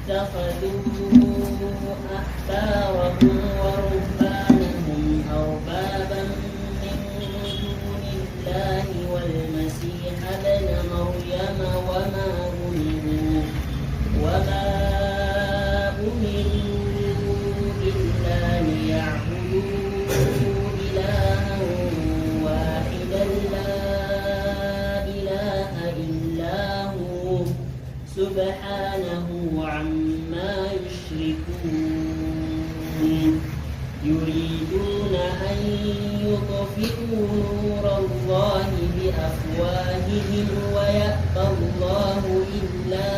اتخذوا أحبارهم ورهبانهم أربابا من دون الله والمسيح ابن مريم وما أمروا إلا ليعبدوا إلها واحدا لا إله إلا هو سبحانه عما يشركون يريدون أن يطفئوا نور الله بأفواههم ويأبى الله إلا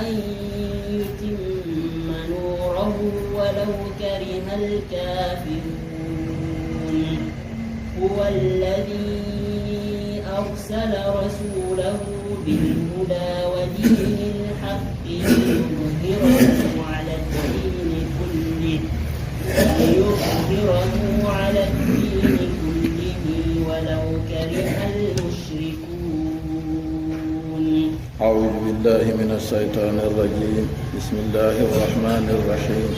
أن يتم نوره ولو كره الكافرون هو الذي أرسل رسوله بالهدى ودين الحق ليظهره على الدين كله ولو كره المشركون. أعوذ بالله من الشيطان الرجيم. بسم الله الرحمن الرحيم.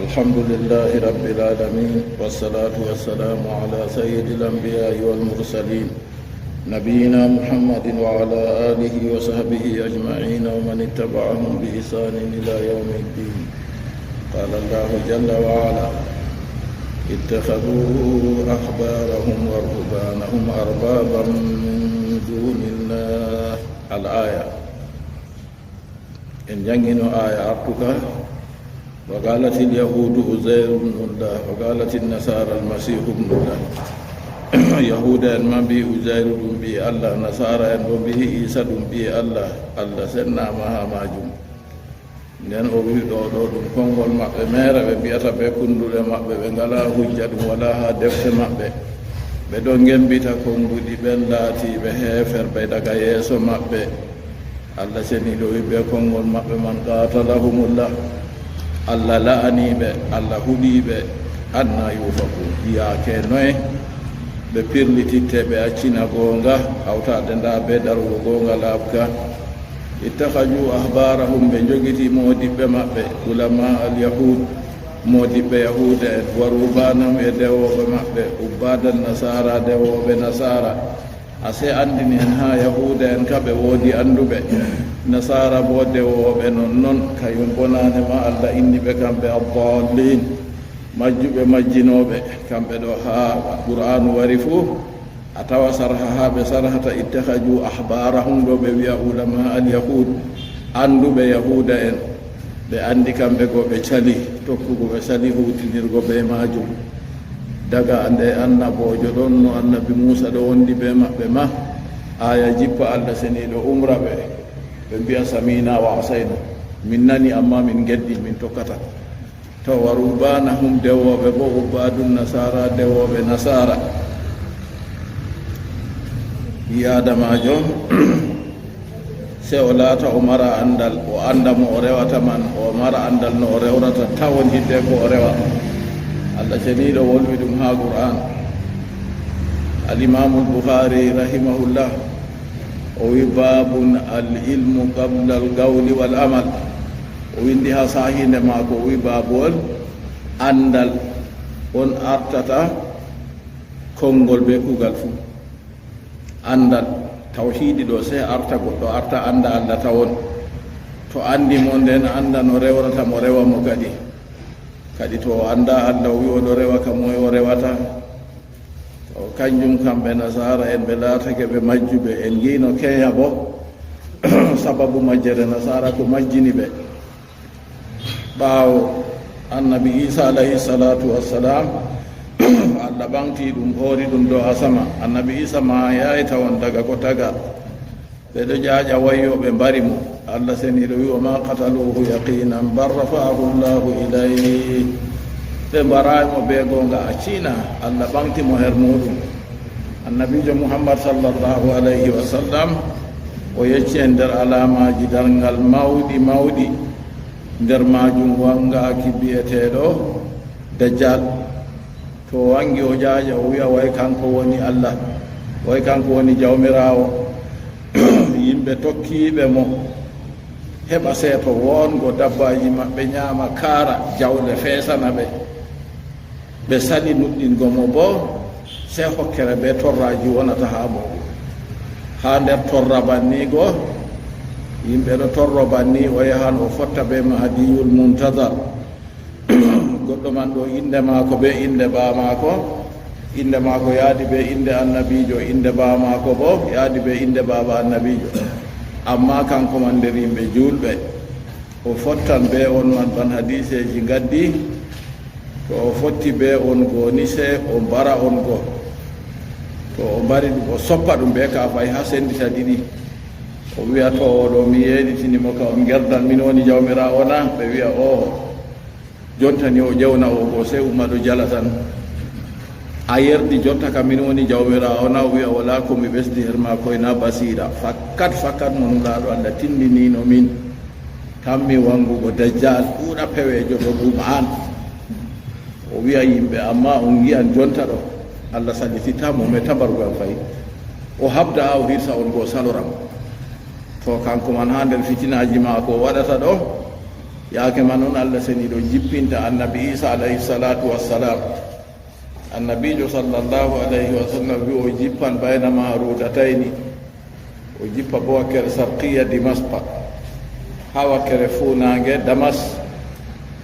الحمد لله رب العالمين والصلاة والسلام على سيد الأنبياء والمرسلين نبينا محمد وعلى آله وصحبه أجمعين ومن اتبعهم بإحسان إلى يوم الدين. قال الله جل وعلا اتخذوا أحبارهم ورهبانهم أربابا من دون الله. الآية إن جنجنوا آية أرتك وقالت اليهود عزير بن الله وقالت النصارى المسيح ابن الله. يهودا ما بي عزير بي الله نصارى بي عيسى بي الله الله سنة ما ماجم nden o wi ɗo ɗum konngol maɓɓe meere ɓe mbiyata ɓe kunduɗe maɓɓe ɓe ngala hujja ɗum wala ha defte maɓɓe ɓe ɗo ngembita konnguɗi ɓen laatiɓe heeferɓe daga yeeso maɓɓe. Allah seni ɗo wi ɓe konngol maɓɓe man qatalahumullah, Allah la'aniɓe, Allah huɗiɓe, anna yufaku yaake noye ɓe pirlititte ɓe accina goonga hawtade nda ɓe ɗarugo goonga laaɓga. ittakhaju ahbarahum ɓe jogiti modiɓɓe maɓɓe ulama al yahud modiɓɓe yahuda en wa rubanahum e dewoɓe maɓɓe ubbadan nasara dewoɓe nasara. ase andini en ha yahuda en kaɓe woodi anduɓe, nasara bo dewoɓe non kañum bonane ma Allah inni ɓe kamɓe addallin majjuɓe majjinoɓe kamɓe ɗo ha qur'anu wari fuu a tawa sarha ha ɓe sarhata ittakhaju ahbarahum ɗo ɓe wiya ulama al yahud anduɓe yahuda en ɓe andi kamɓe go ɓe cali tokkugo ɓe sali hutinirgo be majum daga ande annabojo ɗon no annabi Musa ɗo wondi be maɓɓe ma aya jippa Allah seniɗo umra ɓe mbiya samina wa asayna, min nani amma min geddi min tokkata. to wa rubanahum dewoɓe bo ubadun nasara dewoɓe nasara. yadamajo se o laata o mara andal o anda mo o rewata man o mara andal no o rewrata tawon hidde ko o rewa. Allah ceniɗo wolwi ɗum ha Qur'an. al-Imam al-Bukhari rahimahullah o wi babun al-ilmu qabla al-qawli wal amal. o windi ha sahinde mako o wi babol andal on artata konngol be kugal fu. andal tawhidi ɗo se arta goɗɗo arta anda Allah tawon. to andi mo nden anda no rewrata mo rewa mo kadi to anda Allah wi oɗo rewa ka moye o rewata. to kanjum kamɓe nasara en ɓe laatake ɓe majjuɓe en gino keya bo sababu majjere nasara ko majjini ɓe ɓaawo annabi Isa alayhi salatu wassalam. Allah ɓamti ɗum hoori ɗum dow asama. annabi Isa ma yayi tawon daga ko taga ɓe ɗo ƴaƴa wayyo ɓe mbari mo. Allah seniɗo wi wa ma qataluhu yaqinan bal rafa'ahu llahu ilayhi. ɓe mbaraymo be gonga accina Allah ɓamti mo her muɗum. annabijo Muhammad sallallahu alayhi wa sallam o yecci en nder alamaji darngal mawɗi nder majum wangaki biyeteɗo dajjal. to wangi o jaaja o wiya way kanko woni Allah way kanko woni jawmirawo yimɓe tokkiɓe mo heɓa seeto wongo dabbaji maɓɓe ñaama kaara jawle feesana ɓe ɓe saɗi nuɗɗingo mo bo se hokkere ɓe torraji wonata ha mo ha nder torra banni goo yimɓe ɗo torro banni o yahan o fotta ɓe mahdiyul muntadar goɗɗo man ɗo inde maako ɓe inde bamako inde maako yaadi ɓe inde annabijo inde bamako bo yaadi ɓe inde baba annabijo amma kanko man nder yimɓe julɓe o fottan ɓe on man ban hadiseji gaddi to o fotti ɓe on goo ni se o mbara on goo to o mbari ɗum o soppa ɗum ɓe ka fay ha sendita ɗiɗi o wiya to oɗo mi yeɗitinimo ka on gerdan min woni jawmira ona ɓe wiya o jontani o ƴewna o goo se umma ɗo jala tan a yerdi jonta ka min woni jawmira ona o wiya wala komi ɓesdi her ma koyna basira fakkat mo nulaɗo allah tindinino min tammi wangugo dajjal ɓuuɗa pewejo ɗo ɗum an o wiya yimɓe amma on giyan jonta ɗo allah sallititamo me tabarugal fayi o habda o hirsa on goo saloram to kanko man ha nder fitinaji ma ko waɗata ɗo yaake man on allah seni ɗo jippinta annabi isa alayhi salatu wassalam annabijo sallllahu alayhi wa sallam wi o jippan bayna marudatayni o jippa bo wakkere sarqiya dimaspa ha wakkere funange damas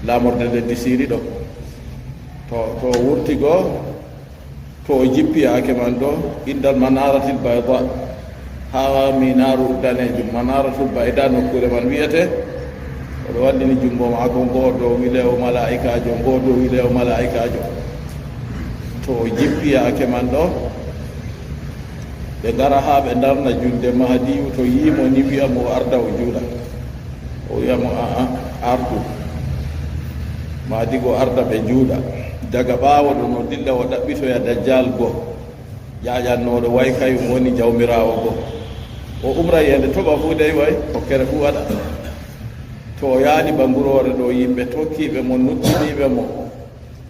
lamorde leddi siri ɗo to wurti goo to o jippi yaake man ɗo indal manaratil bayda ha minaru danejum manaratul bayda nokkure man wiyete oɗo wallini jumbo maako ngoo dow wile o malaikajo ngoo dow wile o malaikajo to o jippi yaake man ɗo ɓe ngara ha ɓe darna julde mahdiyu to yimo ni wiyamo arda o juula o wiyamo ardu mahdi go arda ɓe juuɗa daga ɓaawo ɗo no dilla o ɗaɓɓitoya dajjal goo ƴaƴannoɗo way kayum woni jawmirawo goo o umra yende toɓa fuu dey way hokkere fuu waɗa to o yaani bangurore ɗo yimɓe tokkiɓe mo nuɗɗiniɓe mo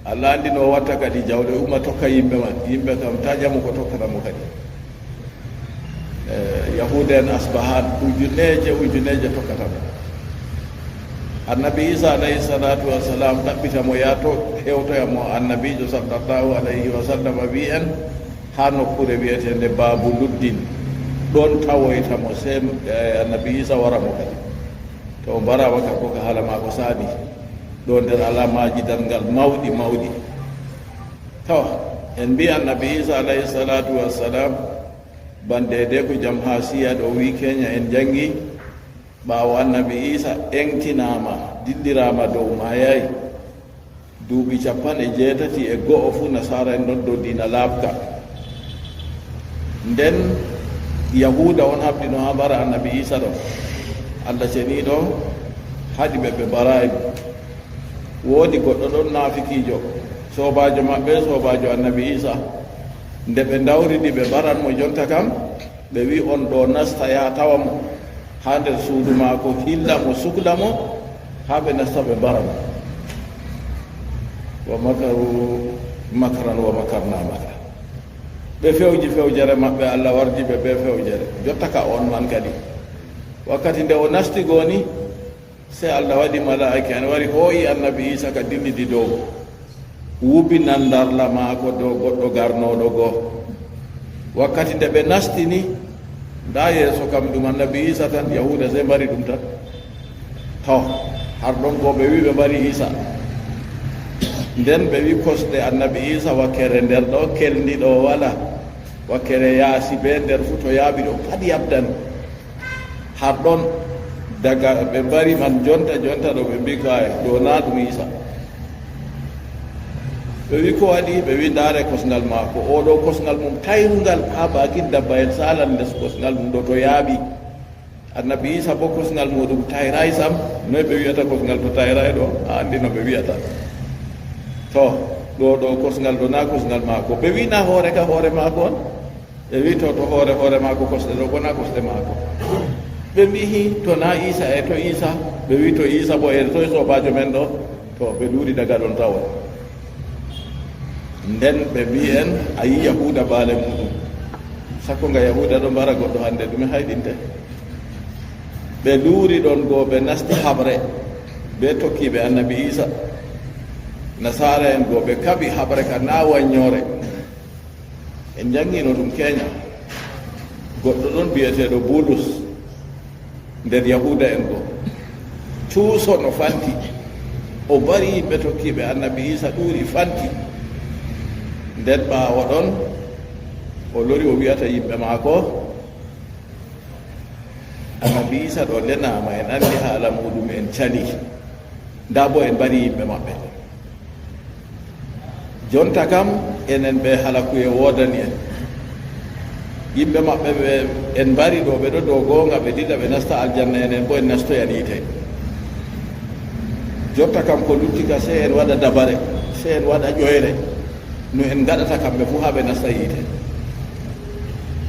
allah andi no watta kadi jawɗe umma tokka yimɓe man yimɓe kam taƴamo ko tokkata mo kadi yahude en asbahan ujuneje tokkata mo annabi isa alayhi salatu wassalam ɗaɓɓita mo yato hewtoya mo annabijo sallllahu alayhi wa sallam wi en ha nokkure wiyetende babu luddin ɗon tawoyta mo se annabi isa wara mo kadi to mbarama ka ko haala ma ko saadi ɗo nder alamaji dalngal mawɗi to en mbi annabi isa alayhi salatu wassalam bande de ko jam ha siya ɗo wi keña en jangi ɓaawo annabi isa engtinama dillirama dow mayayi duuɓi 87 fuu nasara en ɗon dow dina laabka nden yahuda on habdino ha mbara annabi isa ɗo allah ceniɗo haɗi ɓe mbarayi woodi goɗɗo ɗon naafikijo sobajo maɓɓe sobajo annabi isa nde ɓe dawriɗi ɓe mbaran mo jonta kam ɓe wi on ɗo nasta ya tawa mo ha nder suudu maako hilla mo sukla mo ha ɓe nasta ɓe mbaramo wa makaru makran wa makarna makra ɓe fewji fewjere maɓɓe allah warji ɓe ɓe fewjere jotta ka on man kadi wakkati nde o nasti gooni se allah waɗi malaika en wari hooyi annabi isa ka dillidi dow wubi nandarla maako dow goɗɗo garnoɗo goo wakkati nde ɓe nastini nda yeeso kam ɗum annabi isa tan yahuda se mbari ɗum tan to har ɗon goo ɓe wi ɓe mbari isa nden ɓe wi kosɗe annabi isa wakkere nder ɗo kelniɗo wala wakkere yaasi be nder fu to yaaɓi ɗo pat yabdan har ɗon daga ɓe mbari man jonta ɗo ɓe mbi kaye ɗo na ɗum isa ɓe wi ko waɗi ɓe wi ndaare kosngal maako oɗo kosngal mum tayrungal ha bakin dabba en salan les kosngal mum ɗo to yaaɓi annabi isa bo kosngal muɗum tayray sam noy ɓe wiyata kosngal to tayray ɗo a andi no ɓe wiyata to ɗo kosngal ɗo na kosngal maako ɓe wi na hoore ka hoore maako on ɓe wi to hoore maako kosɗe ɗo bona kosɗe maako ɓe mbihi to na isa to isa ɓe wi to isa bo to sobajo men ɗo to ɓe ɗuuri daga ɗon tawon nden ɓe mbi en a yi yahuda baale muɗum sakko nga yahuda ɗo mbara goɗɗo hannde ɗume hayɗinte ɓe luuri ɗon goo ɓe nasti haɓre ɓe tokkiɓe annabi isa nasara en goo ɓe kaɓi haɓre ka na waññoore en janngino ɗum keeña goɗɗo ɗon biyeteeɗo bulus nder yahuda en goo cuuso no fanti o bari yimɓe tokkiɓe annabi isa ɗuuri fanti nden ɓaawo ɗon o lori o wiyata yimɓe maako annabi isa ɗo lenama en andi haala muɗum en cali nda bo en bari yimɓe maɓɓe jonta kam enen ɓe halakuye wodani en yimɓe maɓɓe ɓe en mbari ɗo ɓe ɗo dow goonga ɓe ɗiɗa ɓe nasta aljanna enen bo en nastoyan yite jonta kam ko lutti ka se en waɗa dabare se en waɗa ƴoyre no en gaɗata kamɓe fo ha ɓe nasta yiite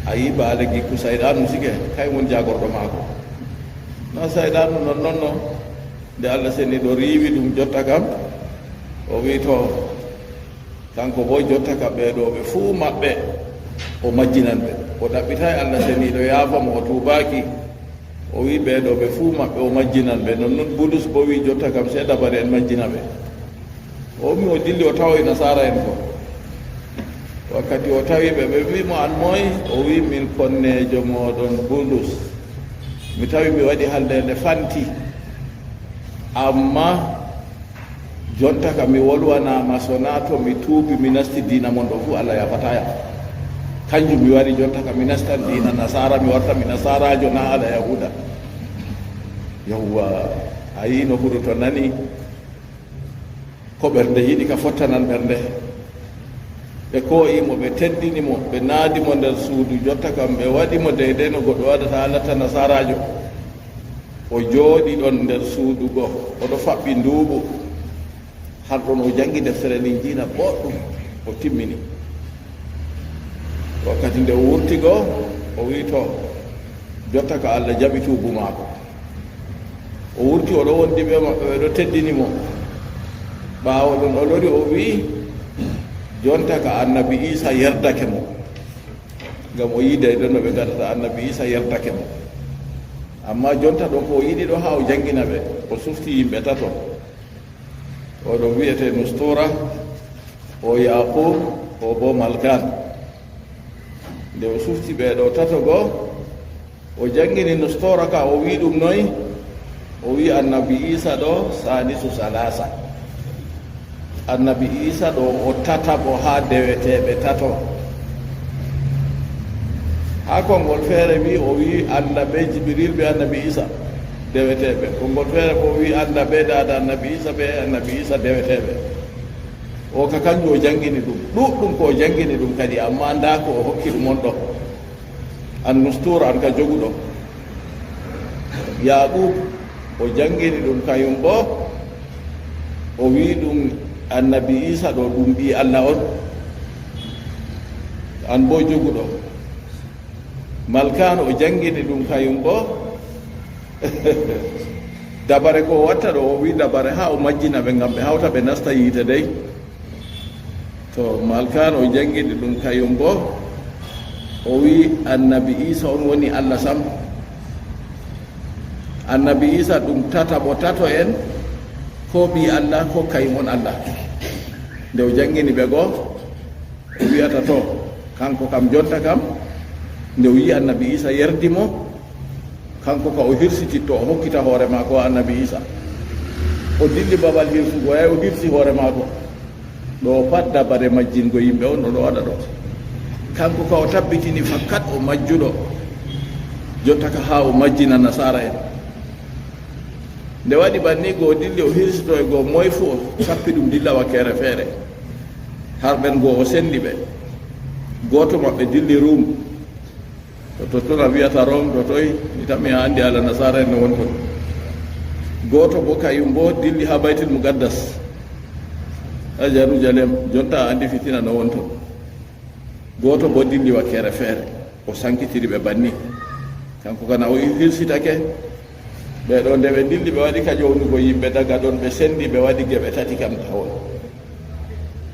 a yi baale gikku sayɗanu sige kay won jagorɗo maako no sayɗanu non noon no nde allah seni ɗo riiwi ɗum jotta kam o wi to kanko bo jotta kam ɓeeɗo ɓe fuu maɓɓe o majjinan ɓe o ɗaɓɓitay allah seni ɗo yaafamo o tuubaaki o wi ɓeeɗo ɓe fuu maɓɓe o majjinan ɓe non noon bulus bo wi jotta kam se dabare en majjina ɓe o mi o dilli o tawoy nasara en ko wakkati o tawi ɓe ɓe wimo an moy o wi min konnejo moɗon bulus mi tawi mi waɗi haldede fanti amma jonta ka mi wolwanama sona to mi tuubi mi nasti dina mon ɗo fu allah yafataya kanjum mi wari jonta ka mi nastan dina nasara mi warta mi nasarajo na ala yahuda yawwa a yi no huru to nani ko ɓernde yiɗi ka fottanan ɓernde ɓe koyimo ɓe teddinimo ɓe naadimo nder suudu jotta kam ɓe waɗimo deydey no goɗɗo waɗata halatta nasarajo o jooɗi ɗon nder suudu go oɗo faɓɓi nduuɓu har ɗon o jangi deftere ndin jiina boɗɗum o timmini wakkati nde o wurti goo o wi to jotta ka allah jaɓi tuubu maako o wurti oɗo wondi ɓe maɓɓe ɓeɗo teddinimo ɓaawo ɗon o lori o wi jonta ka annabi isa yerdake mo ngam o yiide ɗon no ɓe gaɗata annabi isa yerdake mo amma jonta ɗon ko o yiɗi ɗo ha o jangina ɓe o sufti yimɓe tato oɗo wiyete nustura o yaqub o bo malkan nde o sufti ɓeɗo tato goo o jangini nustora ka o wi ɗum noyi o wi annabi isa ɗo salisu salasa annabi isa ɗo o tataɓo ha deweteɓe tato ha konngol feere wi o wi allah be jibril ɓe annabi isa deweteɓe konngol feere ko wi allah be dada annabi isa ɓe annabi isa deweteɓe o ka kanjum o jangini ɗum ɗuɗɗum ko o jangini ɗum kadi amma nda ko o hokki ɗum on ɗo an nustura an ka joguɗo yaqub o jangini ɗum kañum bo o wi ɗum annabi isa ɗo ɗum ɓi allah on an bo joguɗo malkan o jangini ɗum kañum bo dabare ko watta ɗo o wi dabare ha o majjina ɓe ngam ɓe hawta ɓe nasta yiite dey to malkan o jangini ɗum kañum bo o wi annabi isa on woni allah sam annabi isa ɗum tataɓo tato en ko ɓi allah ko kañum on allah nde o jangini ɓe goo o wiyata to kanko kam jonta kam nde o yi annabi isa yerdimo kanko ka o hirsititto o hokkita hoore maako annabi isa o dilli babal hirsugo o hirsi hoore maako ɗo pat dabare majjingo yimɓe on ɗo waɗa ɗo kanko ka o tabbitini fakkat o majjuɗo jotta ka ha o majjina nasara en nde waɗi banni goo dilli o hirsito e goo moye fo o sappi ɗum dilla wakkere feere har ɓen goo o sendi ɓe gooto maɓɓe dilli rum to totton a wiyata rom to toy mi tammi a andi ala nasara en no won ton gooto bo kayum bo dilli ha baytil mugaddas a Jerusalem jonta a andi fitina no won ton gooto bo dilli wakkere feere o sankitiri ɓe banni kanko kana o hirsitake ɓeɗo nde ɓe dilli ɓe waɗi ka ƴownugo yimɓe daga ɗon ɓe sendi ɓe waɗi geɓe tati kam tawon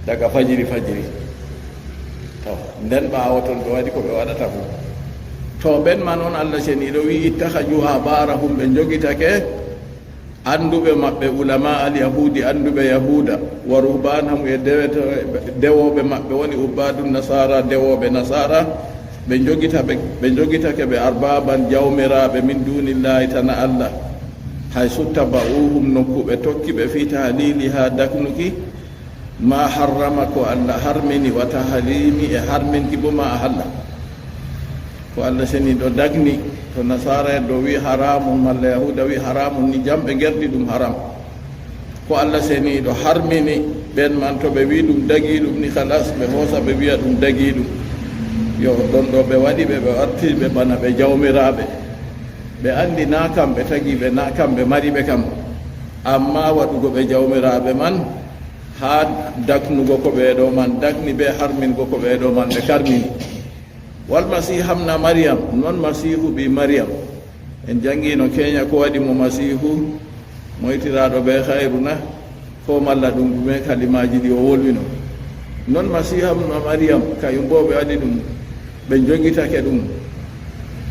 daga fajiri to nden ɓaawo ton ɓe waɗi ko ɓe waɗata fo to ɓen ma noon Allah ceniiɗo wi ittahaju habarahum ɓe jogitake anduɓe maɓɓe ulama al yahudi anduɓe yahuda wa ruhbanahum e dewoɓe maɓɓe woni ubadu nasara dewoɓe nasara ɓe jogitake ɓe arbaban jawmiraɓe min dunillahi tana Allah hay sutta ba'uhum nokkuɓe tokki ɓe fi tahlili ha daknuki ma harrama ko Allah harmini wa tahlimi e harminki bo ma a halla ko Allah seni ɗo dagni to nasara en ɗo wi haramun malla yahuda wi haramun ni jam ɓe gerdi ɗum haram ko Allah seni ɗo harmini ɓen man to ɓe wi ɗum dagi ɗum ni halas ɓe hoosa ɓe wiya ɗum dagi ɗum yo ɗon ɗo ɓe waɗi ɓe wartiriɓe bana ɓe jawmiraɓe ɓe andi na kamɓe tagiɓe na kamɓe mariɓe kam amma waɗugo ɓe jawmiraɓe man ha daknugo ko ɓeeɗo man dakni ɓe harmingo ko ɓeeɗo man ɓe karmini wal masihu hamna mariam noon masihu ɓi mariam en jangino keña ko waɗi mo masihu moytiraɗo ɓe hayruna ko malla ɗum ɗume kalimaji ɗi o wolwino noon masihu hamna mariam kayum bo ɓe waɗi ɗum ɓe jogitake ɗum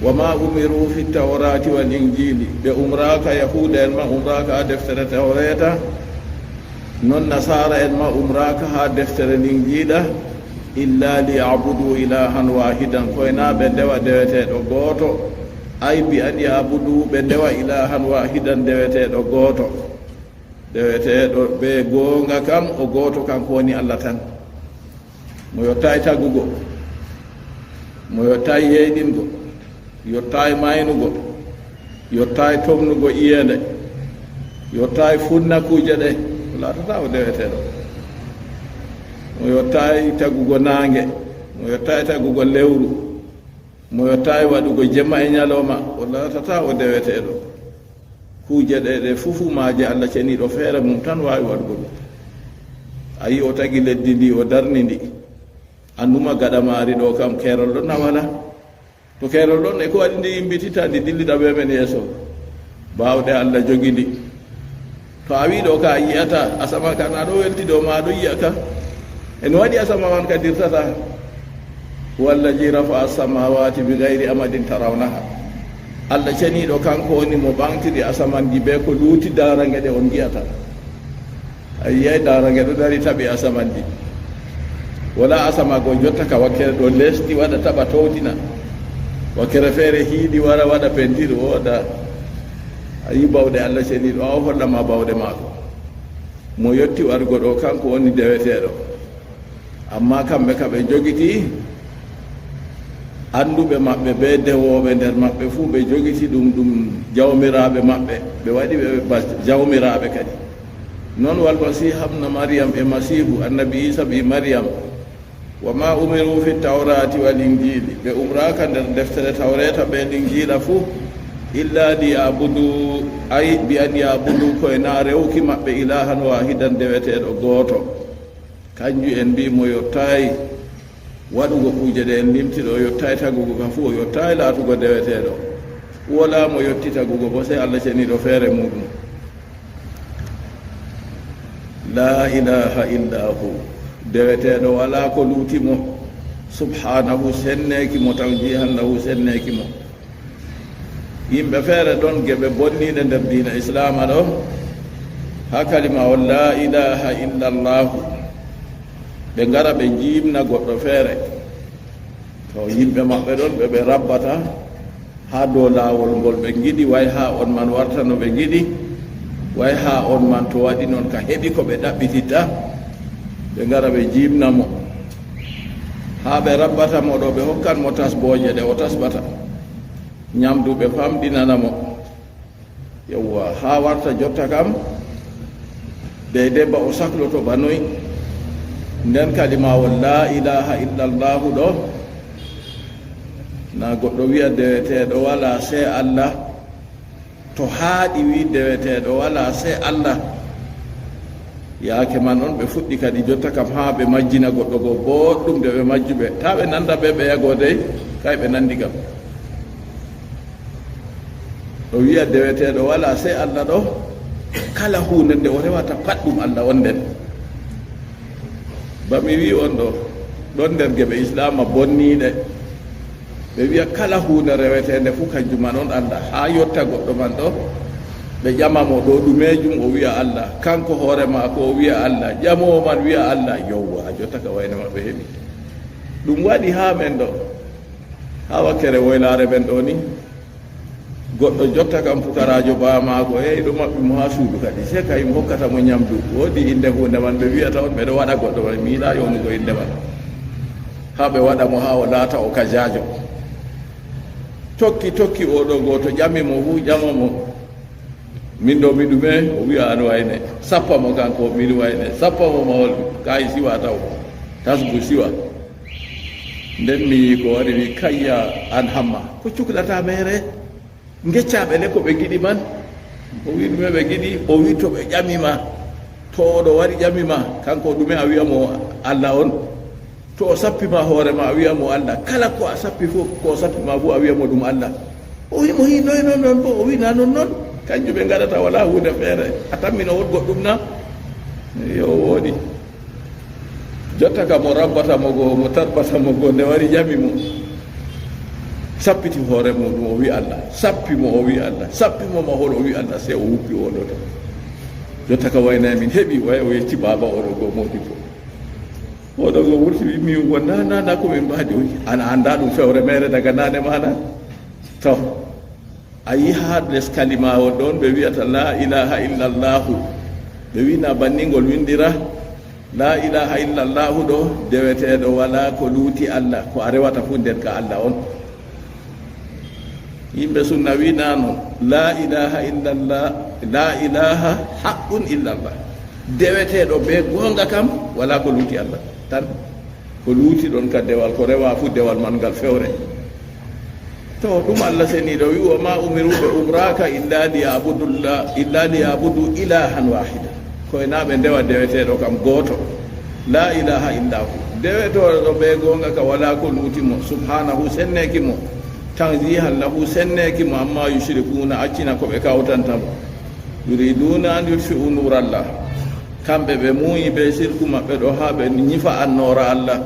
wa ma umiru fi tawrati wal injili ɓe umraka yahuda en ma umraka ha deftere tawreta noon nasara en ma umraka ha deftere ndin jiiɗa illa liyabudu ilahan wahidan koyna ɓe ndewa deweteɗo gooto ay bi an yabudu ɓe ndewa ilahan wahidan deweteɗo gooto deweteɗo ɓe goonga kam o gooto kanko woni Allah tan mo yotta e tagugo mo yotta e yeyɗingo yotta e maynugo yotta e tomnugo iyende yotta e funnakuje ɗe latata o deweteɗo mo yottayi tagugo naange mo yottayi tagugo lewru mo yottayi waɗugo jemma e ñalowma o latata o deweteɗo kuuje ɗe ɗe fufumaje Allah ceniɗo feere mum tan wawi waɗugo ɗum a yi o tagi leddi ndi o darni ndi anduma gaɗamari ɗo kam keerol ɗon na wala to keerol ɗon e ko waɗi ndi yimbitita ndi dilliɗa ɓe men yeeso bawɗe Allah jogi ndi to a wi ɗo ka a yiyata asama kan aɗo welti ɗo ma aɗo yiya ka en waɗi asama wan ka dirtata wallaji rafa as-samawati bi gayri amadin tarawnaha Allah ceniɗo kanko woni mo ɓantiri asamanji be ko luuti darange ɗe on jiyata a yiyay darange ɗo dari taɓi asamanji wala asama go jotta ka wakkere ɗo lesdi waɗa taɓa towtina wakkere feere hiiɗi wara waɗa pentire woda a yi bawɗe Allah ceniɗo a hollama bawɗe maako mo yetti wargo ɗo kanko woni deweteɗo amma kamɓe ka ɓe jogiti anduɓe maɓɓe be dewoɓe nder maɓɓe fuu ɓe jogiti ɗum jawmiraɓe maɓɓe ɓe waɗi ɓe jawmiraɓe kadi noon wal masihu habna mariam e masihu annabi isa ɓi mariam wa ma umiru fi tawrati wal injili ɓe umraka nder deftere tawreta ɓe linjiila fuu illa liyabudu ay bi an yabudu koye na rewki maɓɓe ilahan wahidan deweteɗo gooto kanju en mbi mo yottayi waɗugo kuuje ɗe en limtiɗo yottayi tagugo kam fuu o yottayi laatugo deweteɗo wala mo yotti tagugo bo sey Allah ceniɗo feere muɗum la ilaha illa hu deweteɗo wala ko luutimo subhanahu senneki mo taw jihannahu senneki mo yimɓe feere ɗon geɓe bonniɗe nder diina islama ɗo ha kalima o la ilaha illa llahu ɓe ngara ɓe jimna goɗɗo feere to yimɓe maɓɓe ɗon ɓe rabbata ha dow laawol ngol ɓe giɗi way ha on man warta no ɓe giɗi way ha on man to waɗi noon ka heɓi ko ɓe ɗaɓɓititta ɓe ngara ɓe jimnamo ha ɓe rabbata mo ɗo ɓe hokkan mo tasboje ɗe o tasbata ñamdu ɓe famɗinanamo yewwa ha warta jotta kam ɓe debba o sahloto banoy nden kalimawol la ilaha illa llahu ɗo na goɗɗo wiya deweteɗo wala se Allah to haaɗi wi deweteɗo wala se Allah yaake man on ɓe fuɗɗi kadi jotta kam ha ɓe majjina goɗɗo go boɗɗum de ɓe majjuɓe ta ɓe nanda ɓe ɓe yago dey kay ɓe nandi kam ɗo wiya deweteɗo wala se Allah ɗo kala hunde nde o rewata pat ɗum Allah on nden bami wi on ɗo ɗon nder geɓe islama bonniɗe ɓe wiya kala hunde rewetende fu kanjuma noon anda ha yotta goɗɗo man ɗo ɓe ƴamamo ɗo ɗumejum o wiya Allah, kanko hoore maako o wiya Allah, ƴamowo man wiya Allah. Yowwa jotta ka wayne maɓe heɓi ɗum waɗi ha men ɗo ha wakkere woylare men ɗo ni goɗɗo jotta kam pukarajo baa maako ɗo maɓɓi mo ha suudu kadi se kay mo hokkata mo ñamdu woodi inde hunde man ɓe wiyata on ɓeɗo waɗa goɗɗo man mi yiɗa yownugo inde man ha ɓe waɗa mo ha o laata o kajajo tokki oɗo goto ƴami mo fu ƴamamo min ɗo mi ɗume o wiya an wayne sappa mo kanko min wayne sappa mo mahol kayi siwa taw tasgu siwa nden mi yi ko wari wi kayya an hamma ko cuklata mere geccaɓe le ko ɓe giɗi man o wi ɗume ɓe giɗi o wi to ɓe ƴamima to oɗo wari ƴamima kanko ɗume a wiyamo Allah on to o sappima hoorema a wiyamo Allah kala ko a sappi fof ko o sappima fof a wiyamo ɗum Allah o wi mo hi noy noon bo o wi na non kanjum ɓe gaɗata wala hunde feere a tammino won goɗɗum na yo woodi jotta ka mo rabbata mo go mo tarbata mo go nde wari ƴami mo sappiti hoore muɗum o wi Allah, sappi mo o wi Allah, sappi mo mahol o wi Allah, se o wuppi oɗoto jotta ka wayna min heɓi way o yetti baba oɗo go modi fo oɗo go wurti wi mi wo nana ko min mbaadi o ana anda ɗum fewre mere daga nane mana to a yi ha les kalima o ɗon ɓe wiyata la ilaha illallahu ɓe wina banningol windira la ilaha illallahu ɗo deweteɗo wala ko luuti Allah ko a rewata fu nder ka Allah on yimɓe sunna wina noon la ilaha illallah la ilaha haqqun illallah deweteɗo be gonga kam wala ko luuti Allah tan ko luuti ɗon ka dewal ko rewa fu dewal man ngal fewre to ɗum Allah seniɗo wi wa ma umiru ɓe umraka illa liyabudu ilahan wahida koye naɓe ndewa deweteɗo kam gooto la ilaha illahu dewetoɗo ɓe gonga ka wala ko luutimo subhanahu senneki mo tanzihan lahu senneki mo amma yushrikuna accina ko ɓe kawtantamo yuriduna an yutfi'u nurallah kamɓe ɓe muuyi ɓe sirku maɓɓe ɗo ha ɓe ñifa annora Allah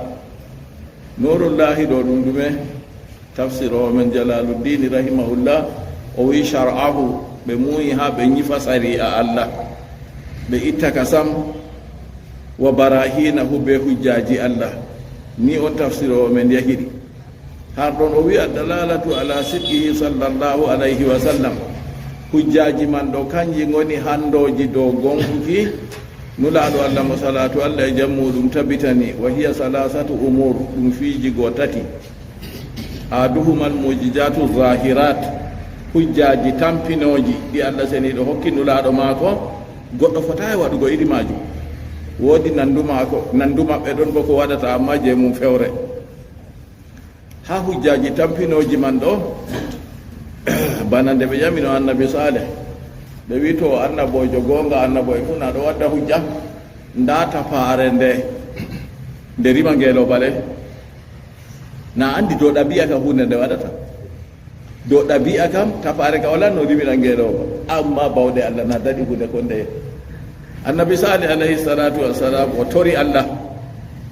nurullahi ɗo ɗum ɗume tafsir o men jalaluddin rahimahullah o wi shar'ahu ɓe muuyi ha ɓe ñifa sari'a Allah ɓe itta ka sam wa barahinahu ɓe hujjaji Allah ni on tafsir o men yahiri har ɗon o wi'a dalalatu ala sidqihi sallallahu alayhi wa sallam hujjaji man ɗo kanji ngoni handoji dow gonkuki nulaaɗo Allah mo salatu Allah e jammuɗum tabitani wa hiya salasatu umur ɗum fiiji goo tati aduhumal mujijatu zahirat hujjaji tampinoji ɗi Allah seniɗo hokki nulaaɗo maako goɗɗo fota e waɗugo iri majum woodi nandu maɓɓe ɗon bo ko waɗata amma je mum fewre ha hujjaji tampinoji man ɗo bana nde ɓe ƴamino annabi saleh ɓe wi to annabojo gonga annaboye fu na ɗo wadda hujja nda tapaare nde rima ngelobale na andi dow ɗabi'a ka hunde nde waɗata dow ɗabi'a kam tapaare ka wala no rimina ngeloba amma bawɗe Allah na daɗi hunde ko nde annabi salih alayhi salatu wassalam o tori Allah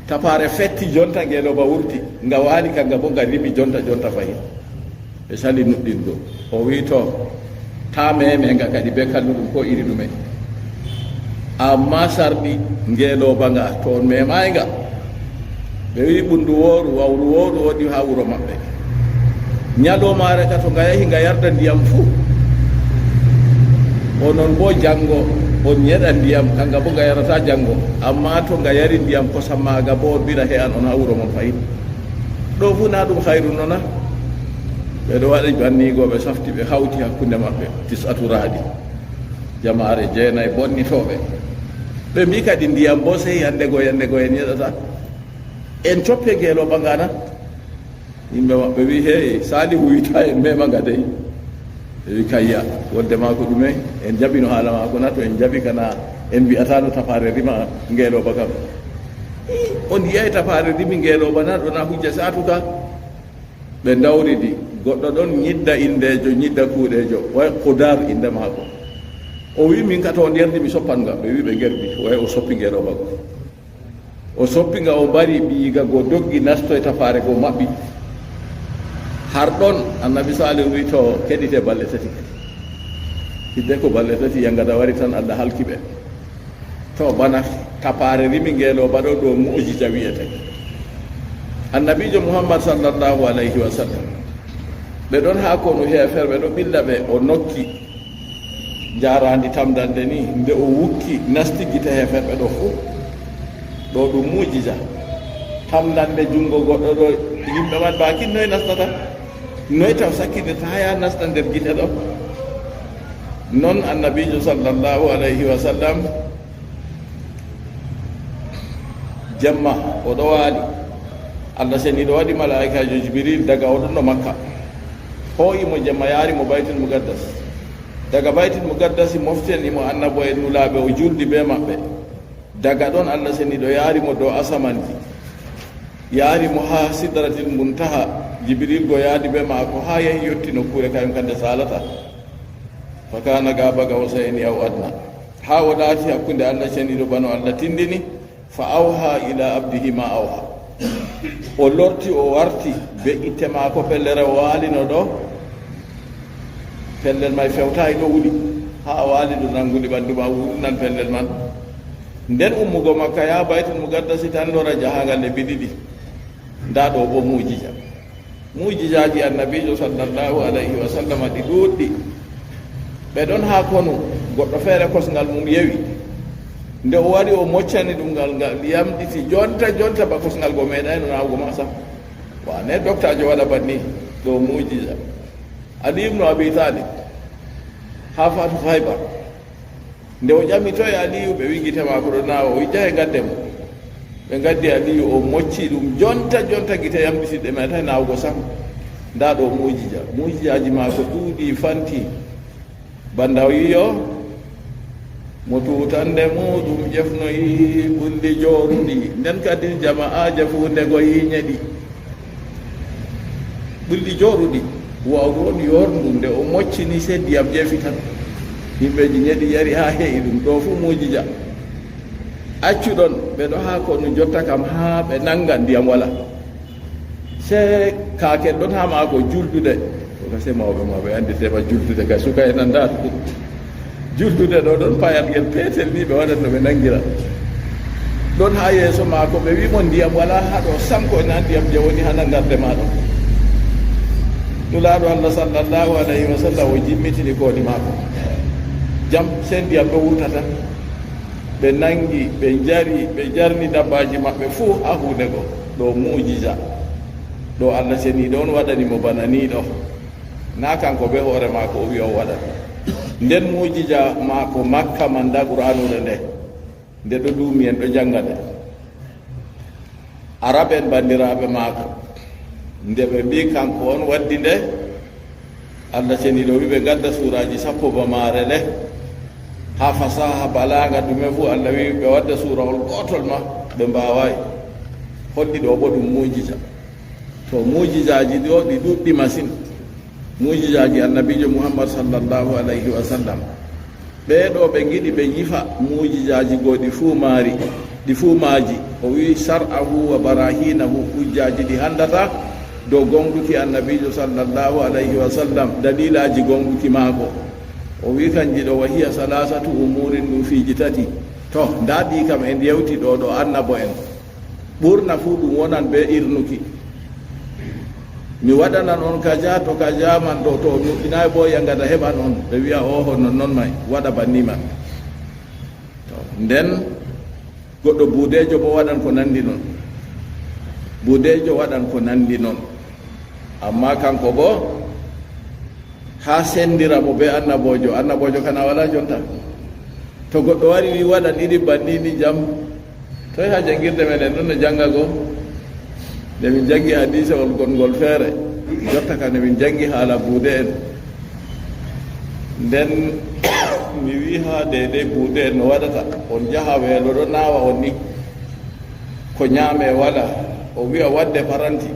tapaare fetti jonta ngeloba wurti nga waali kanga bo nga rimi jonta fayi ɓe sali nuɗɗingo o wi to ta meme nga kadi be kalluɗum ko iri ɗumen amma sarɗi ngeloba nga to on memay nga ɓe wi ɓundu wooru wawru wooru woɗi ha wuro maɓɓe ñalomare ka to nga yahi nga yarda ndiyam fuu onon bo janngo on ñeɗa ndiyam kanga bo nga yarata janngo amma to nga yari ndiyam kosam maga bo on ɓira he an on ha wuro mon fayin ɗo fu na ɗum hayru nona ɓeɗo waɗi bannigoɓe safti ɓe hawti hakkunde maɓɓe tisatu raaɗi jamare jeenayi bonnitoɓe ɓe mbi kadi ndiyam bo sey yandego en yeɗata en coppe ngeloba ngana yimɓe maɓɓe wi hey salihu wita en memaga dey ɓe wi kayya wonde ma ko ɗume en jaɓino haala mako na to en jaɓi kana en mbiyatano tapare rima ngeloba kam on yiyay tapare rimi ngeloba na ɗona hujja satuka ɓe dawridi goɗɗo ɗon ñidda indejo ñidda kuuɗejo way qudar inde maako o wi min ka to nderdi mi soppanga ɓe wi ɓe gerdi way o soppi ngeloba ko o soppinga o mbari ɓiyiga go doggi nasto e tafare go maɓɓi har ɗon annabi salih wi to keɗite balle tati hidde ko balle tati yangada wari tan allah halki ɓe to bana tapare rimi ngelo baɗo ɗo mu'jiza wiyete annabijo muhammad sallallahu alayhi wa sallam ɓe ɗon ha kono hefer ɓe ɗo ɓilla ɓe o nokki jarandi tamdande ni nde o wukki nasti gite heferɓe ɗo fuu ɗo ɗum mu'jiza tamdande jungo goɗɗo ɗo yimɓe man baki noye nastata noye taw sakkinirta ha ya nasta nder gite ɗo non annabijo sallallahu alayhi wa sallam jamma oɗo waali allah seni ɗo waɗi malaikajo jibril daga oɗon no makka hoyimo jamma yaarimo baytul mugaddas daga baytul mugaddas moftenimo annabo e nulaɓe o juldi be maɓɓe daga ɗon allah seni ɗo yaarimo dow asamanji yaarimo ha sidratil muntaha jibril go yaadi be maako ha yahi yetti nokkure kañum kande salata fa kana gaba gawsayni aw adna ha o laati hakkunde allah seni ɗo bano allah tindini fa awha ila abdihi ma awha o lorti o warti be itte maako pellere o waalino ɗo pellel may fewtayi ɗo wuɗi ha waali ɗo nangude ɓanduma wuɗnan pellel man nden ummugo makka ya baytul mugaddasi tan lora jahangal lebbi ɗiɗi nda ɗo bo mujijaji annabijo sallallahu alayhi wa sallam ɗi ɗuɗɗi ɓe ɗon ha kono goɗɗo feere kosngal mum yewi nde o wari o moccani ɗum ngal yamɗiti jonta ba kosngal go meeɗayno nawgo ma sam wane doctajo waɗa banni ɗo mujija ali ibnu abi talib ha fatu haybar nde o ƴami to e aliyu ɓe wigite mako ɗo nawa o jahe gadde mo ɓe gaddi aliyu o mocci ɗum jonta gite yamɗitiɗɗe meeɗa nawgo sam nda ɗo mujijaji mako ɗuuɗi fanti banda o yiyo mo tutande muɗum ƴefnoyi ɓulli joruɗi nden kadi jama'aje fu ndego yiñeɗi ɓulli joruɗi wawgo on yorndum nde o moccini se ndiyam ƴeefi tan yimɓeji ñeɗi yari ha heeyi ɗum ɗo fu mujija accuɗon ɓeɗo ha kono jotta kam ha ɓe nanga ndiyam wala se kaken ɗon ha maako juldude oka se mawɓe anditema juldude ka suka en anda juldude ɗo ɗon payat ngel peetel ni ɓe waɗat no ɓe nangira ɗon ha yeeso maako ɓe wimo ndiyam wala ha ɗo sanko na ndiyam je woni ha nangarde maɗo nulaaɗo allah sallallahu alayhi wa sallam o jimmitini kooni maako jam se ndiyam ɗo wurtata ɓe nangi ɓe jari ɓe jarni dabbaji maɓɓe fuu ha hunde go ɗo mujiza ɗo allah seni ɗon waɗanimo bana ni ɗo na kanko ɓe hoore maako o wi o waɗat nden mujija maako makka man da qur'anude nde ɗo duumi en ɗo janga nde arab en bandiraɓe maako nde ɓe mbi kanko on waddi nde allah seni ɗo wi ɓe gadda suraji sappo ba maare le ha fasaha balaga ɗume fuu allah wi ɓe wadda surahol gotol ma ɓe mbawayi holli ɗo bo ɗum mujija to mujijaji ɗo ɗi ɗuɗɗi masine mujijaji annabijo muhammad sallallahu alayhi wa sallam ɓeɗo ɓe giɗi ɓe yifa mujijaji go ɗi fuu maaji o wi sar'ahu wa barahinahu hujjaji ɗi handata dow gonguki annabijo sallallahu alayhi wa sallam dalilaji gonguki maako o wi kanji ɗo wa hiya salasatu umurin ɗum fiiji tati to nda ɗi kam en yewti ɗo annabo en ɓurna fuu ɗum wonan be irnuki mi waɗanan on kaja to kaja man ɗo to nuɗɗinayi bo yangada heɓan on ɓe wiya oho non may waɗa banni man to nden goɗɗo buudejo bo waɗan ko nandi noon buudejo waɗan ko nandi noon amma kanko bo ha sendira mo be annabojo kana wala jonta to goɗɗo wari wi waɗan ɗiɗi bannini jam toy ha jangirde meɗen ɗon no janga go nde min jangi hadisewol gongol feere jotta ka nde min jangi haala buude en nden mi wi ha deydey buude en no waɗata on jaha weelo ɗo nawa on ni ko ñaame wala o wiya wadde paranti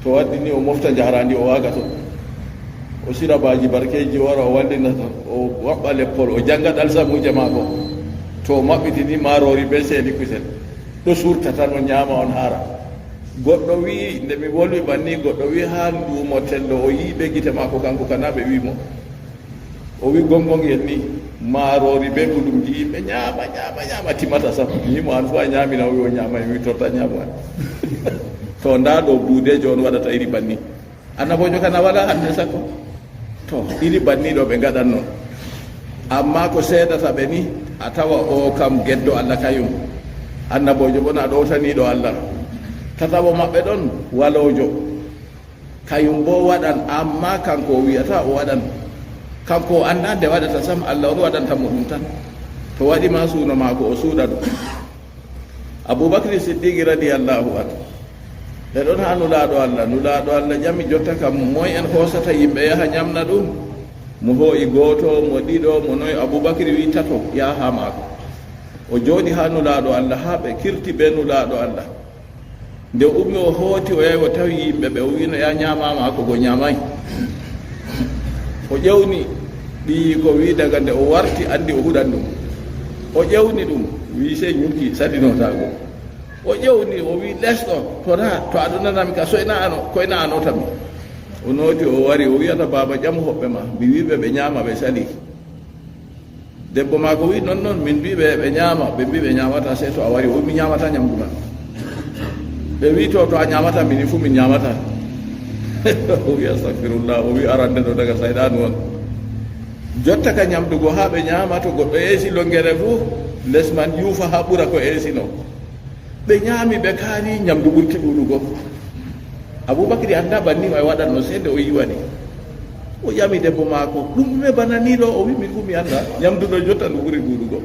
to waddi ni o mofta jarandi o waga ton o sirabaji barkeji wara o wallina ton o waɓɓa leppol o janga ɗalsamuje maako to maɓɓitini marori be seedi kusel ɗo surtata no ñaama on hara goɗɗo wi nde mi wolwi banni goɗɗo wi ha ndumo tello o yiiɓe gite makko kanko kana ɓe wimo o wi gonngel ni marori be ɗuɗum ji yimɓe ñaama timata sam mimo an fo a ñamina o wi o ñama mi torta ñamu an to nda ɗo buudejo on waɗata iri banni annabojo kana wala hande sakko to iri banni ɗo ɓe gaɗan noon amma ko seedata ɓe ni a tawa o kam geddo Allah kayum annabojo bona ɗowtaniɗo Allah tataɓo maɓɓe ɗon walojo kayum bo waɗan amma kanko o wiyata o waɗan kanko o anda nde waɗata sam Allah on waɗantamo ɗum tan to waɗima suuno maako o suuɗa ɗum Aboubacry Siddiqui radiyallahu anhu ɓe ɗon ha nulaɗo Allah ƴami jotta kam moy en hosata yimɓe yaha ñamna ɗum mo hooyi gooto mo ɗiɗo mo noyi Aboubacry wi tato yaha maako o jooɗi ha nulaɗo Allah ha ɓe kirti be nulaɗo Allah nde ummi o hooti o yahi o tawi yimɓe ɓe o wino ya ñamama ko go ñamayi o ƴewni ɗi ko wi daga nde o warti andi o huɗan ɗum o ƴewni ɗum wi sey ñukki sadinotago o ƴewni o wi lesɗo tona to aɗa nanami ka so koyna ano tami o nooti o wari o wiyata baba ƴam hoɓɓe ma mi wiɓe ɓe ñama ɓe sali debbo ma ko wi noon min mbiɓe ɓe ñama ɓe mbi ɓe ñamata sey to a wari o mi ñamata ñamdu ma ɓe wi to a ñamata mini fu min ñamata o wi astahfirullah o wi arande ɗo daga sayɗanu on jotta ka ñamdugo ha ɓe ñama to goɗɗo eesi longere fu lesman yuufa ha ɓura ko eesino ɓe ñaami ɓe kaari ñamdu ɓurti ɗuɗugo Aboubacry anda banni o waɗatno seede o yiwani o ƴami debbo maako ɗum ɗume bana ni ɗo o wi min fu mi anda ñamdu ɗo jotta ndu ɓuri ɗuɗugo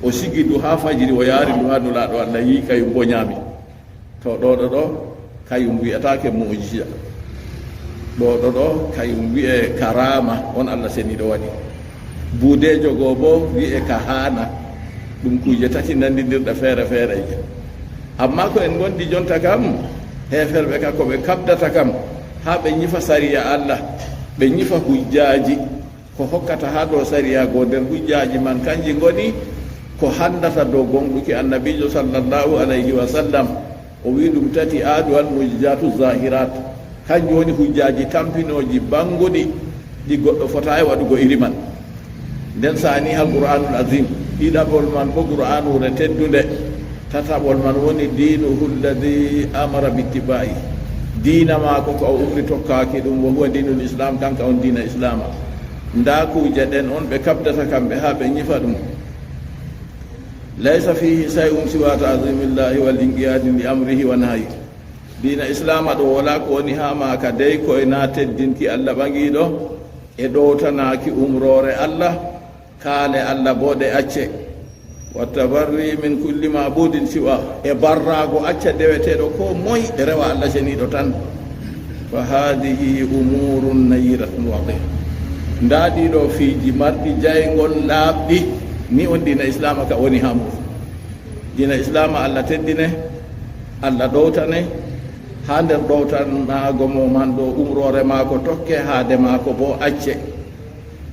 o sigi du ha fajiri o yaari ndu ha nulaɗo Allah yi kayum bo ñaami to ɗo kayum wiyatake mu'jiza ɗo kayum wiye karama on Allah seniɗo waɗi buudejo goo bo wiye kahana ɗum kuje tati nandidirɗa feere feereje amma ko en gondi jonta kam heferɓe ka koɓe kabdata kam ha ɓe ñifa sariya Allah ɓe ñifa hujjaji ko hokkata ha dow sariya goo nder hujjaji man kanji goni ko handata dow gonɗuki annabijo sallllahu alayhi wa sallam o wi ɗum tati aadu al mujizatu zahirat kanjum woni hujjaji tampinoji banguɗi ɗi goɗɗo fota e waɗugo iri man nden sani ha qur'anul azim ɗiɗaɓol man bo qur'anure teddude tataɓol man woni dinuhu lladi amara bittibai diina maako ko o umri tokkaki ɗum wo huwa dinul islam kanka on diina islama nda kuje ɗen on ɓe kabdata kamɓe ha ɓe ñifa ɗum laysa fihi say'un siwa ta'zimillahi wal inqiyadi li amrihi wa nahyi diina islama ɗo wala ko woni ha maka dey koye na teddinki Allah ɓagiɗo e ɗowtanaki umrore Allah kaale Allah bo ɗe acce wa tabarri min kulli mabudin siwa e barrago acca deweteɗo ko moy e rewa Allah seniɗo tan fa hadihi umurun nayiratun wadih nda ɗiɗo fiiji marɗi jaygol laaɓɗi ni on diina islama ka woni ha mum diina islama Allah teddine Allah ɗowtane ha nder ɗowtanago mo man ɗo umrore maako tokke haade maako bo acce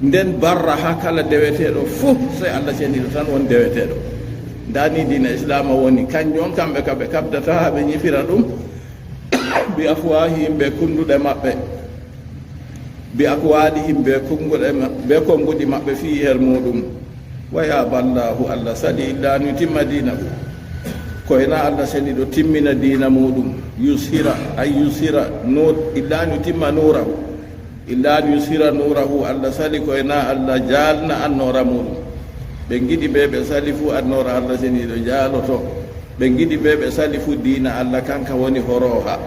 nden barra ha kala deweteɗo fof sey Allah seniɗo tan woni deweteɗo ndani diina islama woni kanjum on kamɓe ka ɓe kabdata ha ɓe ñifira ɗum bi afwahihim ɓe kunduɗe maɓɓe bi akwalihim ɓe konguɗe ɓe konguɗi maɓɓe fi her muɗum wa yaballahu Allah sali illa an yutimma dinahu koyna Allah seniɗo timmina diina muɗum yushira ay yushira nur illa an yutimma nurahu illa an yushira nurahu Allah sali koyna Allah jalna annora muɗum ɓe giɗi ɓe ɓe sali fu annora Allah seniɗo jaloto ɓe giɗi ɓe ɓe sali fu diina Allah kanka woni horoha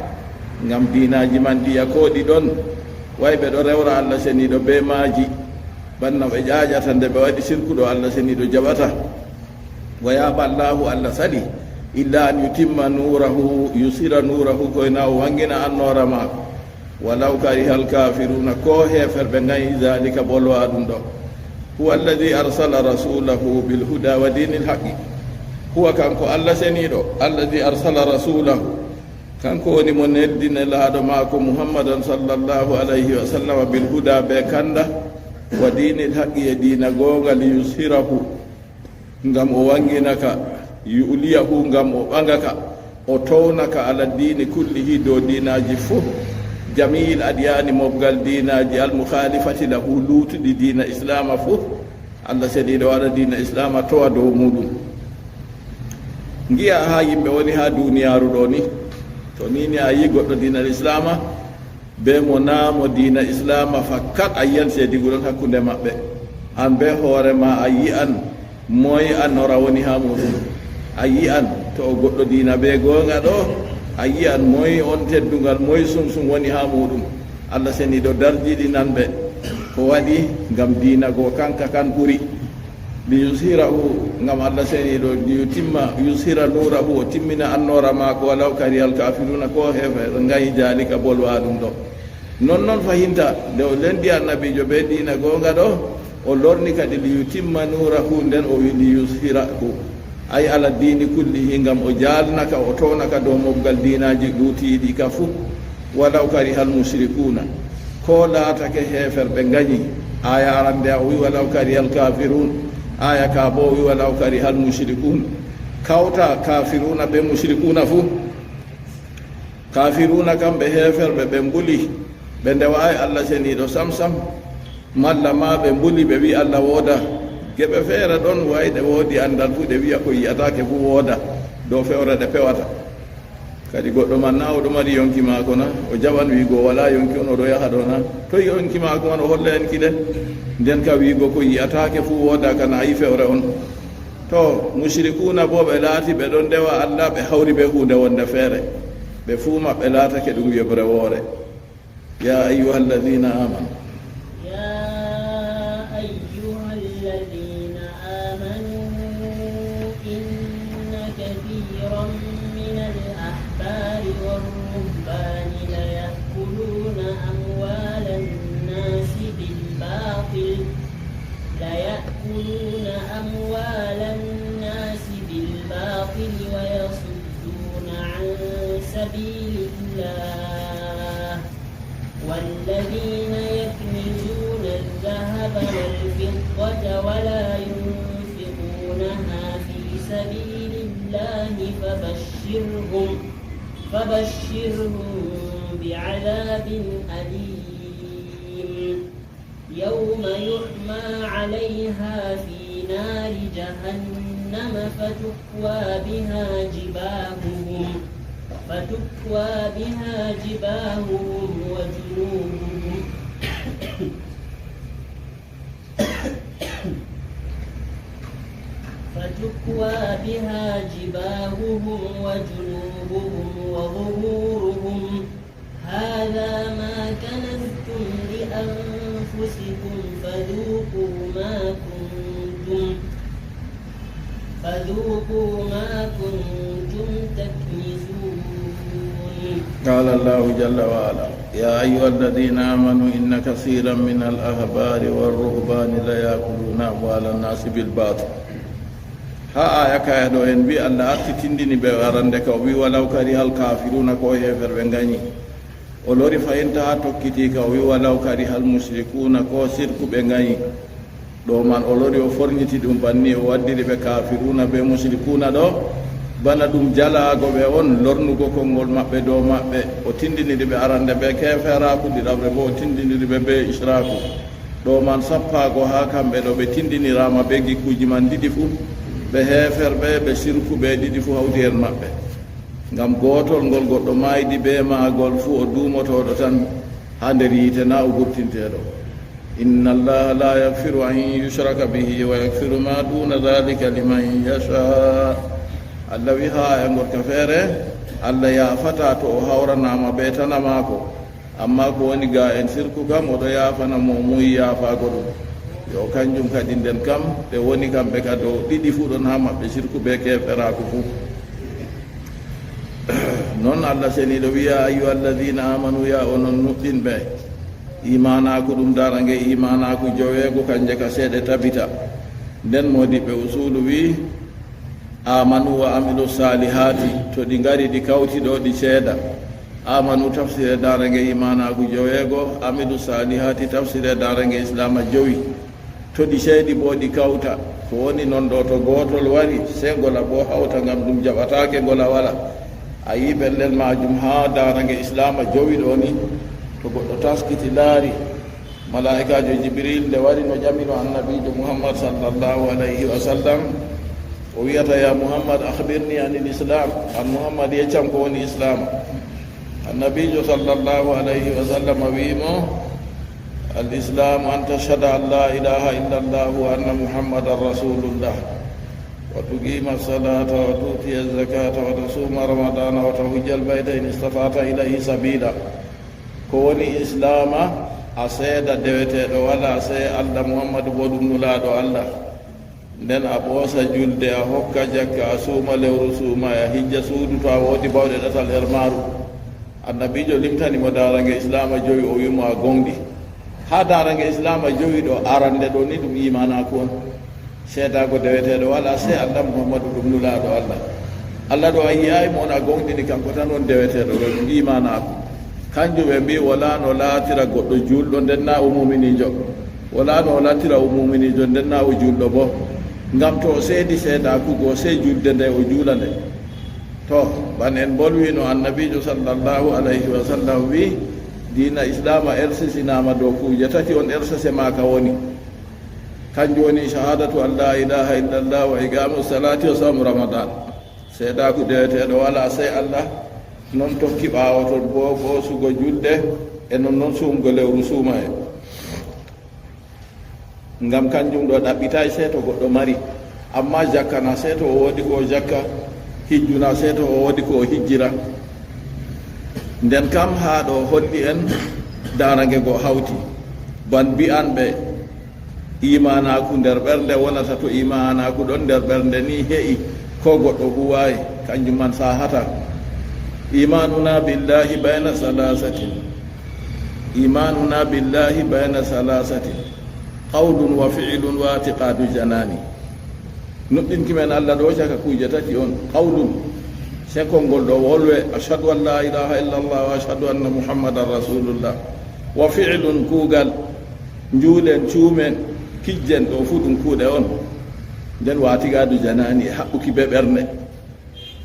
ngam diinaji man ɗiya koɗi ɗon way ɓe ɗo rewra Allah seniɗo be maaji banna ɓe ƴaƴata nde ɓe waɗi sirkuɗo Allah seniɗo jaɓata wa yaballahu Allah sali illa an yutimma nurahu yusira nurahu koyna o wangina annora maako walaw karihal kafiruna ko heferɓe gayi dhalika bolwa ɗum ɗo huwa alladi arsala rasulahu bilhuda wa dinil haqi huwa kanko Allah seniɗo alladi arsala rasulahu kanko woni mo neddine laaɗo maako muhammadan sallllahu alayhi wa sallam bilhuda ɓe kanda wa dinil haqi e diina gonga li yushirahu ngam o wanginaka yu'liyahu ngam o ɓagaka o townaka ala dini kullihi dow dinaji fof jamil adiyani mobgal dinaji almukhalifati lahu luutuɗi dina islama fof allah seeɗiɗo waɗa dina islama towa dow muɗum giya ha yimɓe woni ha duniyaru ɗo ni to nini a yi goɗɗo dina islama be mo naamo dina islama fakkat a yiyan seediguɗon hakkude maɓɓe an be hoorema a yi an moye annora woni ha muɗum a yi an to o goɗɗo dina be gonga ɗo a yi an moye on teddugal moye sumsum woni ha muɗum allah seniɗo darjiɗi nanɓe ko waɗi ngam dina go kanka kan ɓuri li yushirahu ngam allah seniɗo yutimma yushira nurahu o timmina annora mako walaw karihal kafiruna ko hefe ɗo gayi jalika bolwa ɗum ɗo non noon fahinta nde o lendi annabijo be dina gonga ɗo o lorni kadi li yutimma nurahu nden o wi li yushirahu ay ala dini kullihi ngam o jalnaka o townaka dow mobgal dinaji ɗutiɗi ka fuu walaw karihal mushrikuna ko laatake heferɓe gañi aya arande o wi walaw karihal kafirun aya ka bo wi walaw karihal mushrikun kawta kafiruna ɓe mushrikuna fuu kafiruna kam ɓe heferɓe ɓe mbuli ɓe ndewa ay allah seniɗo samsam malla ma ɓe mbuli ɓe wi allah wooda geɓe feere ɗon wayde woodi andal fu ɗe wiya ko yiyatake fu wooda dow fewre ɗe pewata kadi goɗɗo man na oɗo mari yonki maako na o jaɓan wiigo wala yonki on oɗo yaha ɗo na to yonki maako man o holla en kiɗen nden ka wiigo ko yiyatake fu wooda kana yi fewre on to mushrikuna bo ɓe laati ɓe ɗon ndewa allah ɓe hawri ɓe hunde wonde feere ɓe fuu maɓɓe laatake ɗum yebre woore ya ayuha alladina amanu يأكلون أموال الناس بالباطل ويصدون عن سبيل الله والذين يكنزون الذهب والفضة ولا ينفقونها في سبيل الله فبشرهم بعذاب أليم يوم يحمى عليها في نار جهنم فتكوى بها جباههم وجنوبهم وظهورهم هذا ما كنزتم لأنفسكم فذوقوا ما كنتم تكنزون قال الله جل وعلا يا أيها الذين آمنوا إن كثيرا من الأحبار والرهبان ليأكلون أموال الناس بالباطل ha aya kaya ɗo en mbi allah arti tindini ɓe arande ka o wi walaw karihal kafiruna ko heferɓe gañi o lori fayinta ha tokkiti ka o wi walaw karihal mushrikuna ko sirku ɓe gañi ɗo man o lori o forñiti ɗum banni o waddiri ɓe kafiruna ɓe mushrikuna ɗo bana ɗum jalago ɓe on lornugo konngol maɓɓe dow maɓɓe o tindiniri ɓe arande ɓe keferaku ɗiɗaɓre bo o tindiniri ɓe ɓe israku ɗo man sappago ha kamɓe ɗo ɓe tindinirama ɓe gikkuji man ɗiɗi fuu ɓe heferɓe ɓe sirku ɓe ɗiɗi fuu hawti hen maɓɓe ngam gotol ngol goɗɗo maydi be magol fuu o dumotoɗo tan ha nder yiite na o gurtinteɗo inna allaha la yagfiru an yushraka bihi wa yagfiru ma duna dhalika liman yasha allah wi ha e gorka feere allah yafata to o hawranama ɓe tana mako amma ko woni ga en sirku kam oɗo yafana mo muy yafago ɗum yo kanjum kadi nden kam ɓe woni kamɓe kadi o ɗiɗi fuu ɗon ha maɓɓe sirku ɓe keferaku fuu noon allah seniɗo wiya ayuha alladina amanu ya onon nuɗɗinɓe imanaku ɗum darange imanaku joweego kanje ka seeɗe tabita nden modiɓe usulu wi amanu wa amilu salihati to ɗi ngari ɗi kawti ɗo ɗi seeɗa amanu tafsire darange imanaku joweego amilu salihati tafsire darange islama jowi to ɗi seeɗi bo ɗi kawta ko woni noon ɗo to gootol wari sey ngola bo hawta ngam ɗum jaɓatake ngola wala a yi ɓellel majum ha darange islama jowi ɗo ni to goɗɗo taskiti laari malaikajo jibril nde wari no ƴamino annabijo muhammad sallllahu alayhi wa sallam o wiyata ya muhammad akhbirni anil islam an muhammad yeccam ko woni islam annabijo sallllahu alayhi wa sallam wiimo al islam an tashhada an la ilaha illa allah wa anna muhammadan rasulullah wa tuqima salata wa tu'tiya zakata wa tasuma ramadana wa tahujja al bayta in istata'ta ilayhi sabila ko woni islama a seeda deweteɗo wala sey allah muhammadu bo ɗum nulaɗo allah nden a ɓoosa julde a hokka jakka a suuma lewru suuma a hijja suudu to a woodi bawɗe ɗatal maaru annabijo limtanimo darange islama jowi o wimo a gonɗi ha darange islama jowi ɗo arande ɗo ni ɗum imanaku on seedago deweteɗo wala sey allah muhammadu ɗum nulaɗo allah allah ɗo a yiyaymo on a gonɗini kanko tan on deweteɗo ɗo ɗum imanaku kanjum ɓe mbi wala no laatira goɗɗo julɗo nden na o muminijo wala no laatira o muminijo nden na o julɗo bo ngam to o seedi seedakugo sey julde nde o juula nde to ban en bolwino annabijo sallllahu alayhi wa sallam wi dina islama ersisinama dow kuuje tati on ersase maka woni kanjum woni shahadatu an la ilaha illallah wa iqamu salati wa samu ramadan seedaku deweteɗo wala sey allah noon tokki ɓaawoton bo ɓoosugo julde e noon suumgo lewru suuma e ngam kanjum ɗo ɗaɓɓitay sey to goɗɗo mari amma jakka na sey to o woodi ko jakka hijjuna sey to o woodi ko hijjira nden kam haa ɗo holli en darange go hawti ban mbi'anɓe imanaku nder ɓernde wonata to imanaku ɗon nder ɓernde ni heƴi ko goɗɗo huwayi kanjum man sahata imanuna billahi bayna salasatin imanuna billahi bayna salasatin qawlun wa fi'lun wa i'tiqadu janani nuɗɗinki men allah ɗo caka kuuje tati on qawlun se konngol ɗo wolwe ashhadu an la ilaha illa allah wa ashhadu anna muhammadan rasulullah wa fi'lun kuugal njuulen cuumen kijjen ɗo fu ɗum kuuɗe on nden watigadu janani e haɓɓuki be ɓernde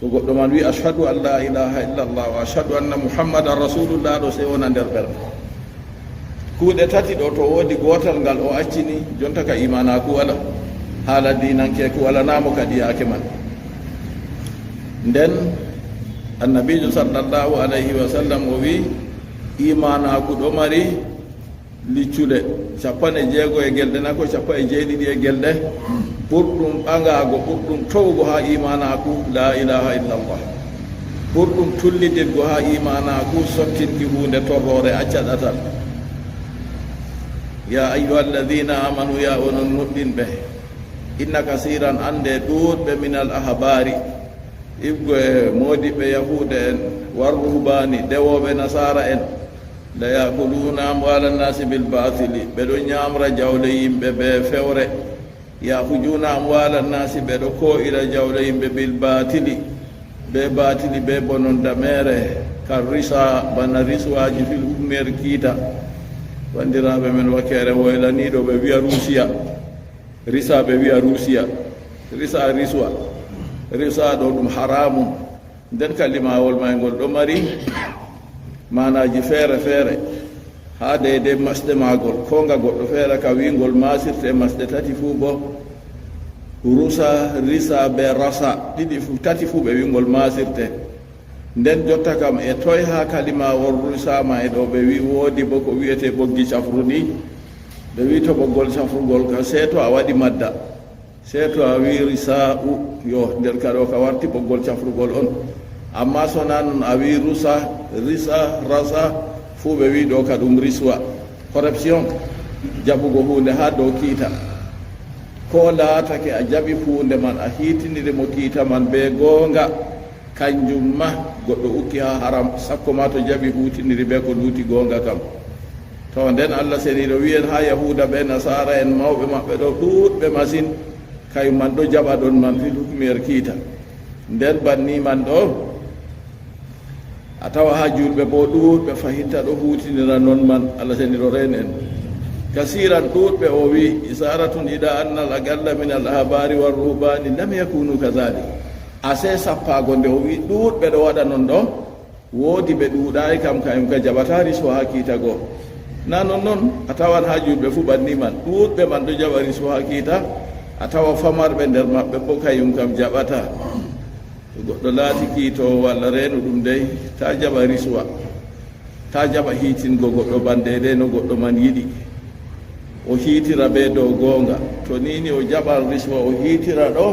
ko goɗɗo man wi ashhadu an la ilaha illa allah wa ashhadu anna muhammadan rasulullah ɗo sey wona nder ɓernde kuuɗe tati ɗo to woodi gootal ngal o accini jonta ka imanaku wala haala dinankeku walanamo kadi yaake man nden annabijo sallllahu alayhi wa sallam o wi imanaku ɗo mari liccuɗe 16 e gelɗe na ko 17 e gelɗe ɓurɗum ɓagago ɓurɗum towgo ha imanaku la ilaha illallah ɓurɗum tullidirgo ha imanaku sottinki hunde torrore acca ɗatal ya ayuha alladina amanu ya onon nuɗɗinɓe inna kasiran ande ɗuɗɓe min al ahbari ibgo e modiɓɓe yahude en warruhbani dewoɓe nasara en la yakuluna amwala nnasi bilbatili ɓeɗo ñamra jawle yimɓe ɓe fewre yahujuna amwala nnasi ɓeɗo ko'ira jawle yimɓe bilbatili ɓe batili ɓe bonondamere kan risa bana riswaji fil ummer kiita bandiraɓe men wakkere woylaniɗo ɓe wiya rusiya risa ɓe wiya rusiya risa riswa risa ɗo ɗum haramu nden kalimawol may ngol ɗo mari manaji feere feere ha deyde masɗe magol ko nga goɗɗo feere ka wingol masirte masɗe tati fuu bo rusa risa ɓe rasa ɗiɗi fu tati fuu ɓe wingol masirte nden jotta kam e toye ha kalimawol rusama e ɗo ɓe wi woodi bo ko wiyete ɓoggi cafru ni ɓe wi to ɓoggol cafrugol ka se to a waɗi madda se to a wi risa u yo nder ka ɗo ka warti ɓoggol cafrugol on amma sona noon a wi rusa risa rasa fuu ɓe wi ɗo ka ɗum riswa corruption jaɓugo hunde ha dow kiita ko laatake a jaɓi hunde man a hiitiniri mo kiita man be goonga kanjum ma goɗɗo ukki ha haram sakko ma to jaɓi hutiniri be ko luuti goonga kam to nden allah seniɗo wiyen ha yahuda ɓe nasara en mawɓe maɓɓe ɗo ɗuuɗɓe masine kayum man ɗo jaɓa ɗon man fil hukmiyel kiita nden banni man ɗo a tawa ha julɓe bo ɗuuɗɓe fahinta ɗo hutinira noon man allah seniɗo ren en kasiran ɗuɗɓe o wi isaratun ida anna al agalla min al ahbari wa ruhbani lam yakunu kadhalik ase sappago nde o wi ɗuɗɓe ɗo waɗa non ɗo woodi ɓe ɗuuɗayi kam kayum ka jaɓatari so ha kiita goo na non noon a tawan ha julɓe fuu ɓanni man ɗuuɗɓe man ɗo jaɓari so ha kiita a tawa famarɓe nder maɓɓe bo kayum kam jaɓata to goɗɗo laati kiitowo walla reenu ɗum dey ta jaɓa riswa ta jaɓa hiitingo goɗɗo bandede no goɗɗo man yiɗi o hiitira be dow goonga to nini o jaɓan riswa o hiitira ɗo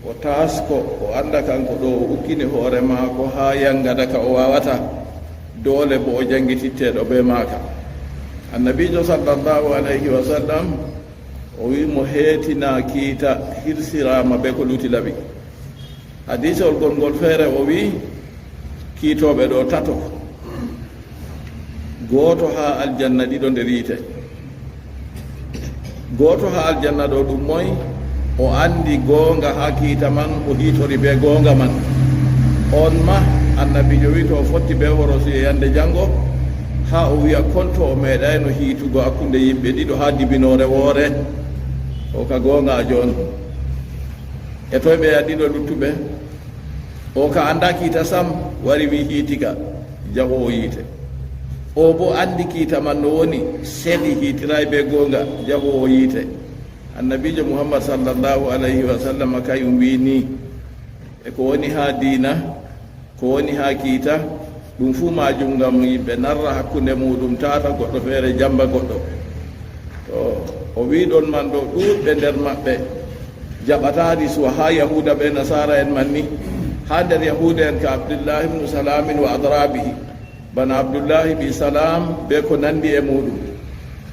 o tasko o anda kanko ɗo o ukkini hoore maako ha yangada ka o wawata doole bo o jangititteɗo be maaka annabijo sallallahu alayhi wa sallam o wi mo heetina kiita hirsirama be ko luti laɓi hadisol gongol feere o wi kiitoɓe ɗo tato gooto ha aljanna ɗiɗo nder yiite gooto ha aljanna ɗo ɗum moy o andi goonga ha kiita man o hiitori be goonga man on ma annabijo wi to o fotti be horosi e yande janngo ha o wiya konto o meeɗayno hiitugo hakkunde yimɓe ɗiɗo ha dibinore woore o ka goonga joon e toye ɓe a ɗiɗo luttuɓe o ka anda kiita sam wari wi hiitika jago o yiite o bo andi kiita man no woni seeɗi hiitiray be goonga jago o yiite annabijo muhammad sallallahu alayhi wa sallam kayum wi ni e ko woni ha diina ko woni ha kiita ɗum fuu majum ngam yimɓe narra hakkunde muɗum tata goɗɗo feere jamba goɗɗo to o wi ɗon man ɗo ɗuɗɓe nder maɓɓe jaɓatari so ha yahuda ɓe nasara en man ni ha nder yahuda en ka abdullahi ibnu salamin wa adrabihi bana abdullahi bi salam be ko nandi e muɗum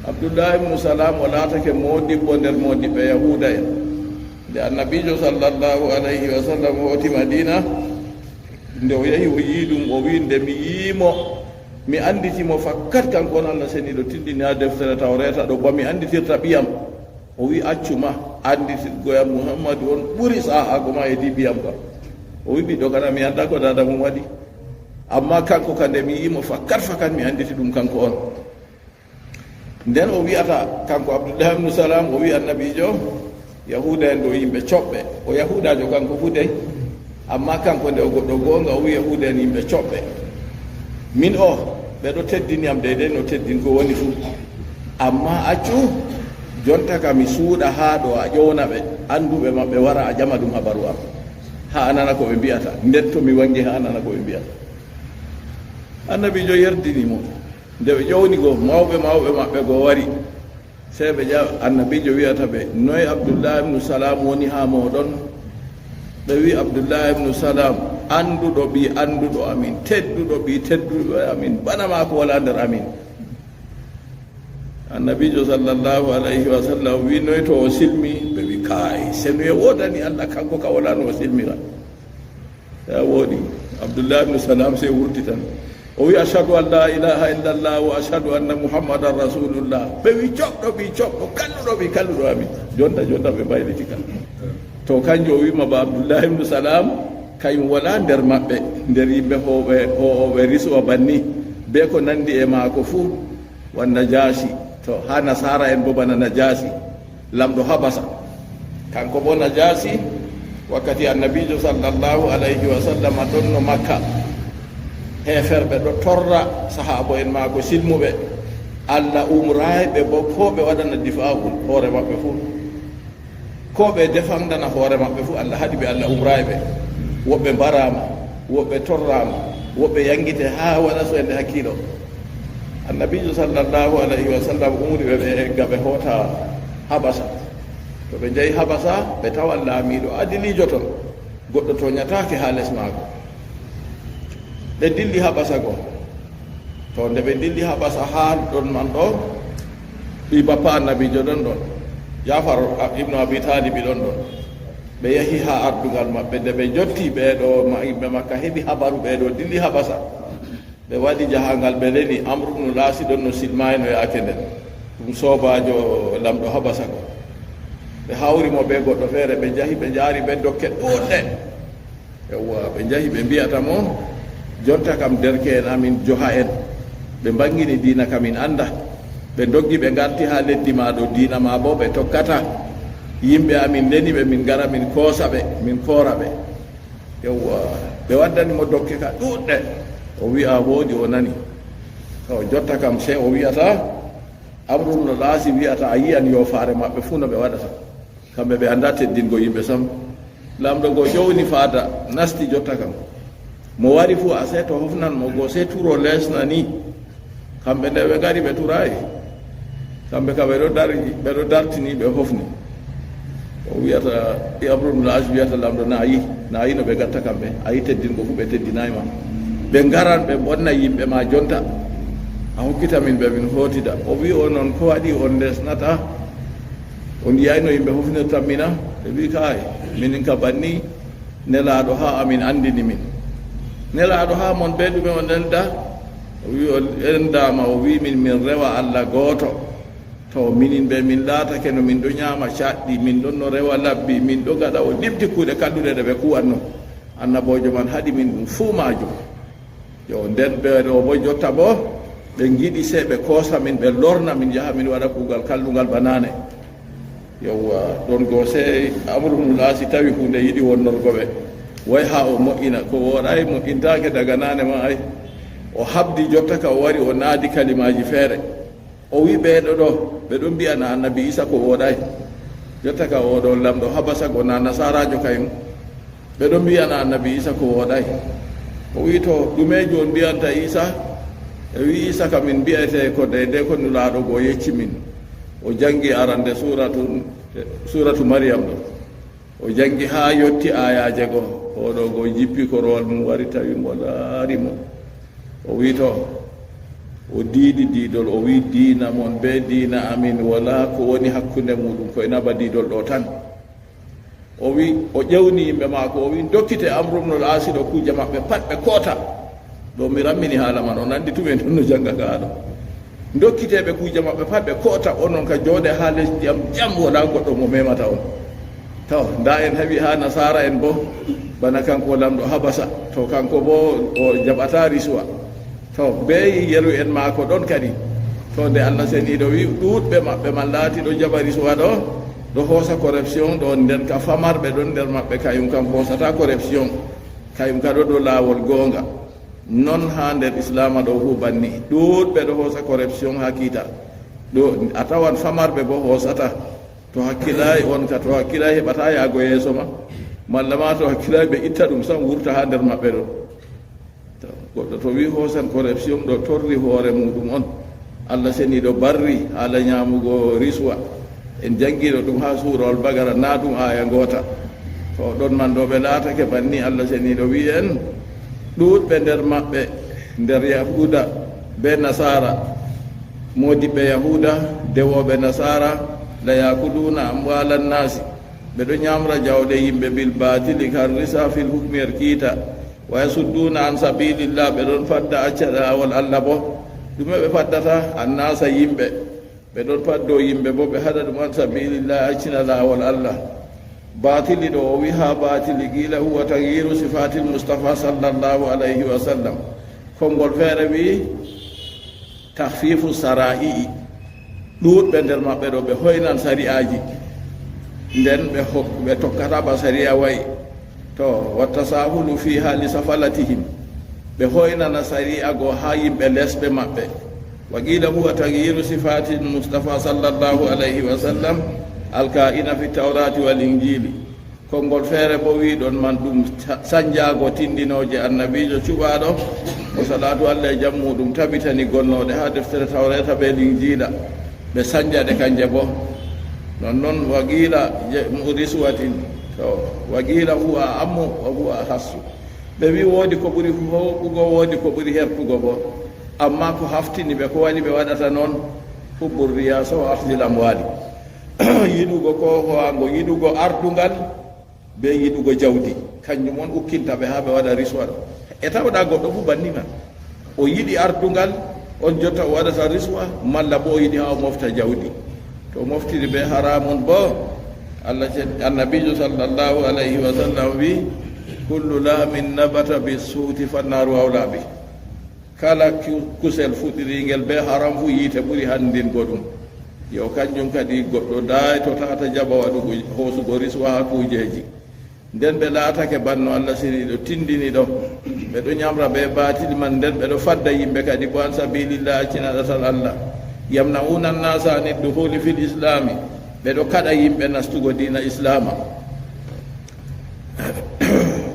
abdullahi ibnu salam o laatake modibbo nder modiɓɓe yahuda en nde annabijo sallallahu alayhi wa sallam hoti madina nde o yahi o yii ɗum o wi nde mi yiimo mi anditimo fakkat kanko on allah seniɗo tindini ha deftere tawreta ɗo bo mi anditirta ɓiyam o wi accuma anditirgoyam muhammadu on ɓuri sahago ma hedi ɓiyam kam o wi ɓiɗɗo kana mi anda ko dada mum waɗi amma kanko ka nde mi yiimo fakkat mi anditi ɗum kanko on nden o wiyata kanko abdoullahi ibnu salam o wi annabijo yahuda en ɗo yimɓe coɓɓe o yahudajo kanko fu dey amma kanko nde o goɗɗo goonga o wi yahuda en yimɓe coɓɓe min o ɓeɗo teddiniyam deydey no teddin ko woni fuu amma accu jonta ka mi suuɗa ha ɗo a ƴowna ɓe anduɓe maɓɓe wara a ƴama ɗum habaru am ha anana ko ɓe mbiyata nden to mi wangi ha anana ko ɓe mbiyata annabijo yerdinimo nde ɓe ƴowni go mawɓe maɓɓe go wari sey ɓe annabijo wiyata ɓe noye abdoullah ibnu salam woni ha moɗon ɓe wi abdoullah ibnu salam anduɗo ɓi anduɗo amin tedduɗo ɓi tedduɗo amin bana ma ko wala nder amin annabijo sallallahu alayhi wa sallam wi noye to o silmi ɓe wi kay seno e wodani allah kanko ka walano o silmira ya woɗi abdoullah ibnu salam sey wurti tan o wi ashhadu an la ilaha illallah wa ashhadu anna muhammadan rasulullah ɓe wi coɓɗo ɓi coɓɗo kalluɗo amin jonta ɓe mbayliti kan to kanjo o wima ba abdoullah ibnu salam kañum wala nder maɓɓe nder yimɓe hoɓe risowa banni be ko nandi e maako fuu wan najasi to ha nasara en bo bana najasi lamɗo habasa kanko bo najasi wakkati annabijo sallallahu alayhi wa sallam ɗon no makka heferɓe ɗo torra sahabo en maako silmuɓe allah umrayɓe bo ko ɓe waɗana difa'ul hoore maɓɓe fuu ko ɓe defandana hoore maɓɓe fuu allah haɗi ɓe allah umrayɓe woɓɓe mbarama woɓɓe torrama woɓɓe yangite ha waɗa so ende hakkilo annabijo sallallahu alayhi wa sallam umri ɓe egga ɓe hoota habasa to ɓe jeeyi habasa ɓe tawan laamiɗo adilijo ton goɗɗo to ñatake ha less maako ɓe dilli habasa go to nde ɓe dilli habasa ha ɗon man ɗo ɓi bappa annabijo ɗon ɗon jafar ibnu abi talibi ɗon ɗon ɓe yahi ha ardugal maɓɓe nde ɓe jotti ɓeeɗo yimɓe makka heɓi habaru ɓeeɗo dilli habasa ɓe waɗi jahangal ɓe leni amru bnu laasi ɗon no silmayno yaake nden ɗum sobajo lamɗo habasa go ɓe hawrimo ɓe goɗɗo feere ɓe jahi ɓe jaari ɓe dokke ɗuɗɗe yewwa ɓe jahi ɓe mbiyata mo jonta kam derke en amin joha en ɓe mbangini diina kamin anda ɓe doggi ɓe garti ha leddi ma ɗo dina ma bo ɓe tokkata yimɓe amin leni ɓe min gara min koosa ɓe min koora ɓe yewwa ɓe waddanimo dokke ka ɗuɗɗe o wi'a woodi o nani o jotta kam se o wiyata amrumno laasi wiyata a yiyan yo faare maɓɓe fuu no ɓe waɗata kamɓe ɓe annda teddingo yimɓe sam lamɗo go ƴowni faada nasti jotta kam mo wari fuu a se to hofnan mo go se turo lesna ni kamɓe nde ɓe gari ɓe turayi kamɓe ka ɓeɗo dartini ɓe hofni o wiyata amrumno laasi wiyata lamɗo na yi no ɓe gatta kamɓe a yi teddingo fuu ɓe teddinayima ɓe ngaran ɓe bonna yimɓe ma jonta a hokkita min ɓe min hootida o wi o noon ko waɗi on lesnata on yiyayno yimɓe hofnirtan mina ɓe wi kaay minin ka banni nelaaɗo ha amin andini min nelaaɗo ha mon ɓe ɗume o nelda o wi o endama o wi min rewa allah gooto to minin ɓe min laatake no min ɗo ñaama caɗɗi min ɗon no rewa labbi min ɗo gaɗa o ɗibdi kuuɗe kalluɗe ɗe ɓe kuwanno annabojo man haɗi min ɗum fuu majum yo nden ɓeɗo bo jotta bo ɓe giɗi se ɓe koosa min ɓe lorna min jaha min waɗa kuugal kallugal banane yewwa ɗon go se amrumnul laasi tawi hunde yiɗi wonnorgoɓe way ha o moƴƴina ko woɗay moƴƴintake daga nane ma ay o habdi jotta ka o wari o naadi kalimaji feere o wi ɓeɗo ɗo ɓeɗo mbiyana annabi isa ko woɗay jotta ka oɗo lamɗo habasa go na nasarajo kayum ɓeɗo mbiyana annabi isa ko woɗay o wi to ɗumejo on mbiyanta isa e wi isa ka min mbiyete ko deyde ko nulaaɗo go yecci min o jangi arande suratu mariam ɗo o jangi ha yetti ayaje go oɗo go jippi korowal mum wari tawi mo laarimo o wi to o diidi diidol o wi diina mon be diina amin wala ko woni hakkunde muɗum koye naba diidol ɗo tan o wi o ƴewni yimɓe maako o wi dokkite amrumnol aasi ɗo kuuje maɓɓe pat ɓe koota ɗo mi rammini haala man o nandi tumen ɗum no jannga gaa ɗo dokkiteɓe kuuje maɓɓe pat ɓe koota onon ka jooɗe ha lesdi am jam wona goɗɗo mo memata on taw nda en heeɓi ha nasara en bo bana kanko lamɗo habasa to kanko bo o jaɓata riswa to be yeru en maako ɗon kadi to nde allah seniɗo wi ɗuuɗɓe maɓɓe man laati ɗo jaɓa riswa ɗo hoosa corruption ɗo nden ka famarɓe ɗon nder maɓɓe kayum kam hoosata corruption kayum ka ɗo laawol goonga non ha nder islama ɗo fu banni ɗuuɗɓe ɗo hoosa corruption ha kiita ɗo a tawan famarɓe bo hoosata to hakkilayi on ka to hakkilayi heɓata yaago yeeso ma malla ma to hakkilayi ɓe itta ɗum sam wurta ha nder maɓɓe ɗo goɗɗo to wi hoosan corruption ɗo torri hoore muɗum on allah seniɗo barri haala ñaamugo riswa en janggiɗo ɗum ha suurawol bagara na ɗum aya goota to ɗon man ɗo ɓe laatake banni allah seniɗo wi en ɗuuɗɓe nder maɓɓe nder yahuda be nasara modiɓɓe yahuda dewoɓe nasara la yakuduna amwalan nasi ɓeɗo ñamra jawɗe yimɓe bil batili kar risa fil hukmir kiita wa yasudduna an sabilillah ɓeɗon fadda acca lawol allah bo ɗume ɓe faddata annasa yimɓe ɓeɗon faddo yimɓe bo ɓe haɗa ɗum an sabilillah accina lawol allah batili ɗo o wi ha batili qila huwa tagyiru sifatil mustafa sallallahu alayhi wa sallam konngol feere wi tahfifu sara'i ɗuuɗɓe nder maɓɓe ɗo ɓe hoynan sari'aji nden ɓe tokkata ba sari'a wayi to watta sahulu fi hali safalatihim ɓe hoynana sari'a go ha yimɓe lesɓe maɓɓe wa qila huwa tagyiru sifatil mustafa sallallahu alayhi wa sallam alka'ina fi tawrati wal injili konngol feere bo wi ɗon man ɗum sañjaago tindinoje annabijo cuɓaɗo o salatu allah e jam muɗum tabitani gonnoɗe ha deftere tawreta ɓe linjila ɓe sañjaɗe kanje bo nonnoon waqila riswatin to waqila huwa ammu wa huwa hassu ɓe wi woodi ko ɓuri hoɓugo woodi ko ɓuri hertugo bo amma ko haftini ɓe ko wani ɓe waɗata noon hubbur riyasa o ardil amwali yiɗugo ko howango yiɗugo ardungal be yiɗugo jawdi kanjum on ukkinta ɓe ha ɓe waɗa riswa ɗo e tawɗa goɗɗo fu bannima o yiɗi ardungal on jotta o waɗata riswa malla bo o yiɗi ha o mofta jawdi to moftiri be haramun bo allah annabijo sallallahu alayhi wa sallam wi kullu lamin nabata bi suuti fannaru awla bi kala kusel fuɗɗiringel be haram fu yiite ɓuri hanndin goɗum yo kanjum kadi goɗɗo daay to tata jaɓa waɗugo hoosugo riswa ha kuujeji nden ɓe laatake banno allah siniɗo tindini ɗo ɓeɗo ñamra ɓe batil man nden ɓeɗo fadda yimɓe kadi bo an sabilillah accinaɗatal allah yamnauna nnasa ani duhuli fil islami ɓeɗo kaɗa yimɓe nastugo dina islama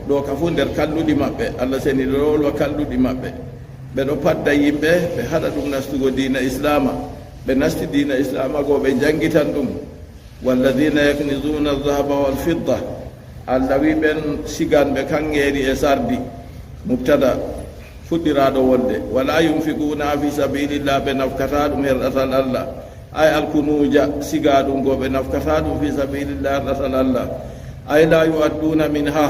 ɗo ka fu nder kalluɗi maɓɓe allah seniɗo wolwa kalluɗi maɓɓe ɓeɗo padda yimɓe ɓe haɗa ɗum nastugo dina islama ɓe nasti dina islama go ɓe jangitan ɗum walladina yaknizuna aldahaba walfidda allah wi ɓen siganɓe kanŋeeri e sardi mubtada fuɗɗiraɗo wonde wala yunfiquna fi sabilillah ɓe nafkata ɗum herɗatal allah ay alkunuja siga ɗum go ɓe nafkata ɗum fi sabilillah herɗatal allah ay la yuadduna min ha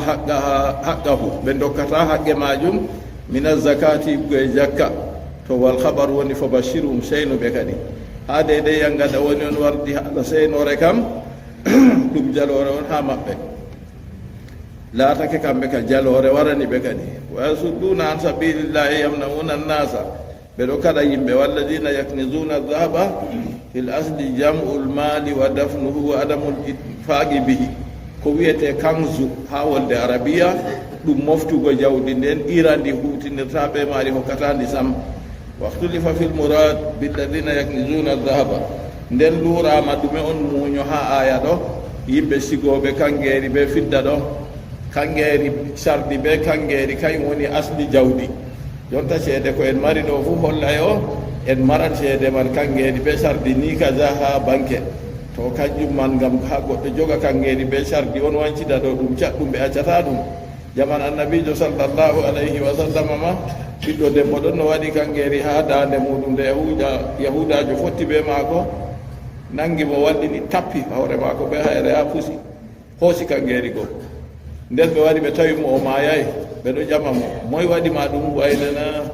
haqqahu ɓe dokkata haqqe majum min azakati e jakka to wal habar woni fo bashirum seynuɓe kadi ha dede yangada woni on wardi haala seynore kam ɗum jalore on ha maɓɓe laatake kamɓe ka jalore warani ɓe kadi wa yasudduna an sabilillahi yamnauna nnasa ɓeɗo kaɗa yimɓe walladina yaknizuna aldahaba fil asli jam'u lmali wa dafnuhu wa adamu lfaqi bihi ko wiyete kanzu ha wolde arabiya ɗum moftugo jawdi nden irandi hutinirta ɓe maari hokkatandi sam wahtulifa fil murad billadina yaknizuna aldahaba nden lurama ɗume on muño ha aya ɗo yimɓe sigoɓe kangeeri ɓe fidda ɗo kangeeri sardi ɓe kangeeri kañum woni asli jawdi jonta ceede ko en mari ɗo fu hollay o en maran ceede man kangeeri ɓe sardi ni kaja ha banque to kanjum man gam ha goɗɗo joga kangeeri ɓe sardi on wancida ɗo ɗum caɗɗum ɓe accata ɗum jaman annabijo sallllahu alayhi wa sallama ma ɓiɗɗo debbo ɗon no waɗi kangeeri ha dande muɗum nde yahudajo fotti ɓe maako nangi mo wallini tappi hawre maako ɓe hayre ha pusi hoosi kangeeri goo nden ɓe waɗi ɓe tawi mo o mayayi ɓeɗo ƴama mo moye waɗima ɗum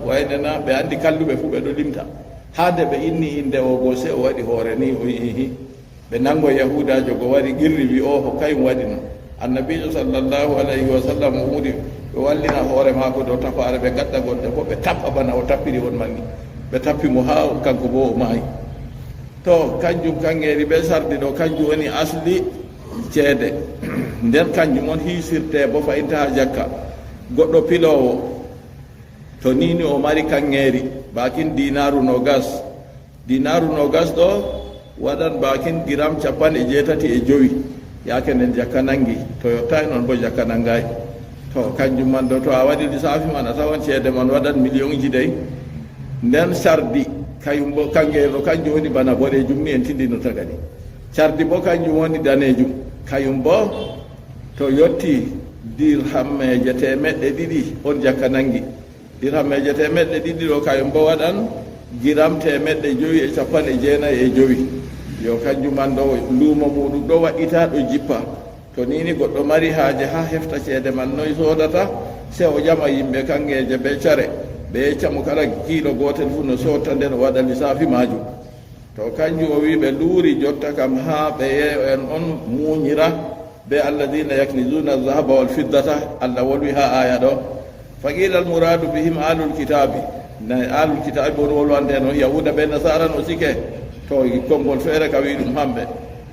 waynena ɓe andi kalluɓe fuu ɓeɗo limta hade ɓe inni inde o goo se o waɗi hoore ni o yihi ɓe nango yahudajo go wari qirri wi o ko kayum waɗi no annabijo sallllahu alayhi wa sallam o wuuri ɓe wallina hoore maako dow tapare ɓe gadda gonɗe fof ɓe tappa bana o tappiri on manni ɓe tappi mo ha kanko bo o maayi to kanjum kangeeri ɓe sardi ɗo kanjum woni asli ceede nden kanjum on hiisirte bo fayinta ha jakka goɗɗo pilowo to nini o mari kangeeri bakin dinaru nogas ɗo waɗan bakin giram 87 yake nden jakka nangi to yottani noon bo jakka nangayi to kanjum man do to a waɗi lissafi man a tawan ceede man waɗan million ji dey nden sardi kayum bo kangeeri ɗo kanjum woni bana boɗejum ni en tindino tagani sardi bo kanjum woni danejum kayum bo to yotti dirhammeje temeɗɗe ɗiɗi on jakka nangi dirhammeje temeɗɗe ɗiɗi ɗo kayum bo waɗan giram temeɗɗe 5,9 yo kanjum man ɗo luumo muɗum ɗo waɗɗita ɗo jippa to nini goɗɗo mari haaje ha hefta ceede man noy sodata se o ƴama yimɓe kangeje ɓe care ɓe yeccamo kala kiilo gotel fu no sotta nden o waɗa lissafi majum to kanjum o wi ɓe luuri jotta kam ha ɓe en on muñira be alladina yaknizuna aldahaba walfiddata allah wolwi ha aya ɗo faqila almuradu bihim alul kitabi alul kitabi bon wolwande no yahuda ɓe nasara no sike to konngol feere ka wi ɗum hamɓe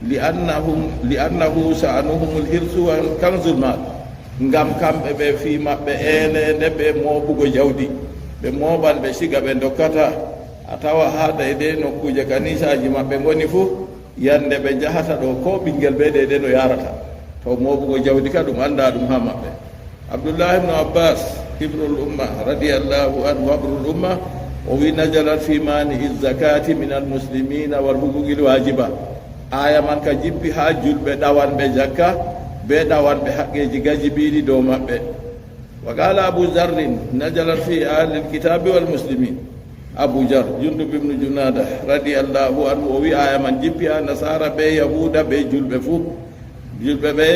liannahu sa'anuhum lhirsu wa kanzul mal ngam kamɓe ɓe fi maɓɓe elende ɓe mooɓugo jawdi ɓe mooɓal ɓe siga ɓe dokkata a tawa ha dayde nokkuje kanisaji maɓɓe ngoni fuu yande ɓe jahata ɗo ko ɓinguel ɓe ɗeyde no yarata to mooɓugo jawdi ka ɗum anda ɗum ha maɓɓe abdullah ibnu abbas hibrul umma radiallahu anhu habrul umma o wi najalat fi manihi zakati min almuslimina wal hugugil wajiba aya man ka jippi ha julɓe ɗawanɓe jakka be ɗawanɓe haqqeji gajibiɗi dow maɓɓe wa qala abu zarrin najalat fi ahli lkitabi walmuslimin abu jar jundub ibnu junada radiallahu anhu o wi aya man jippi ha nasara ɓe yahuda ɓe julɓe fuu julɓe ɓe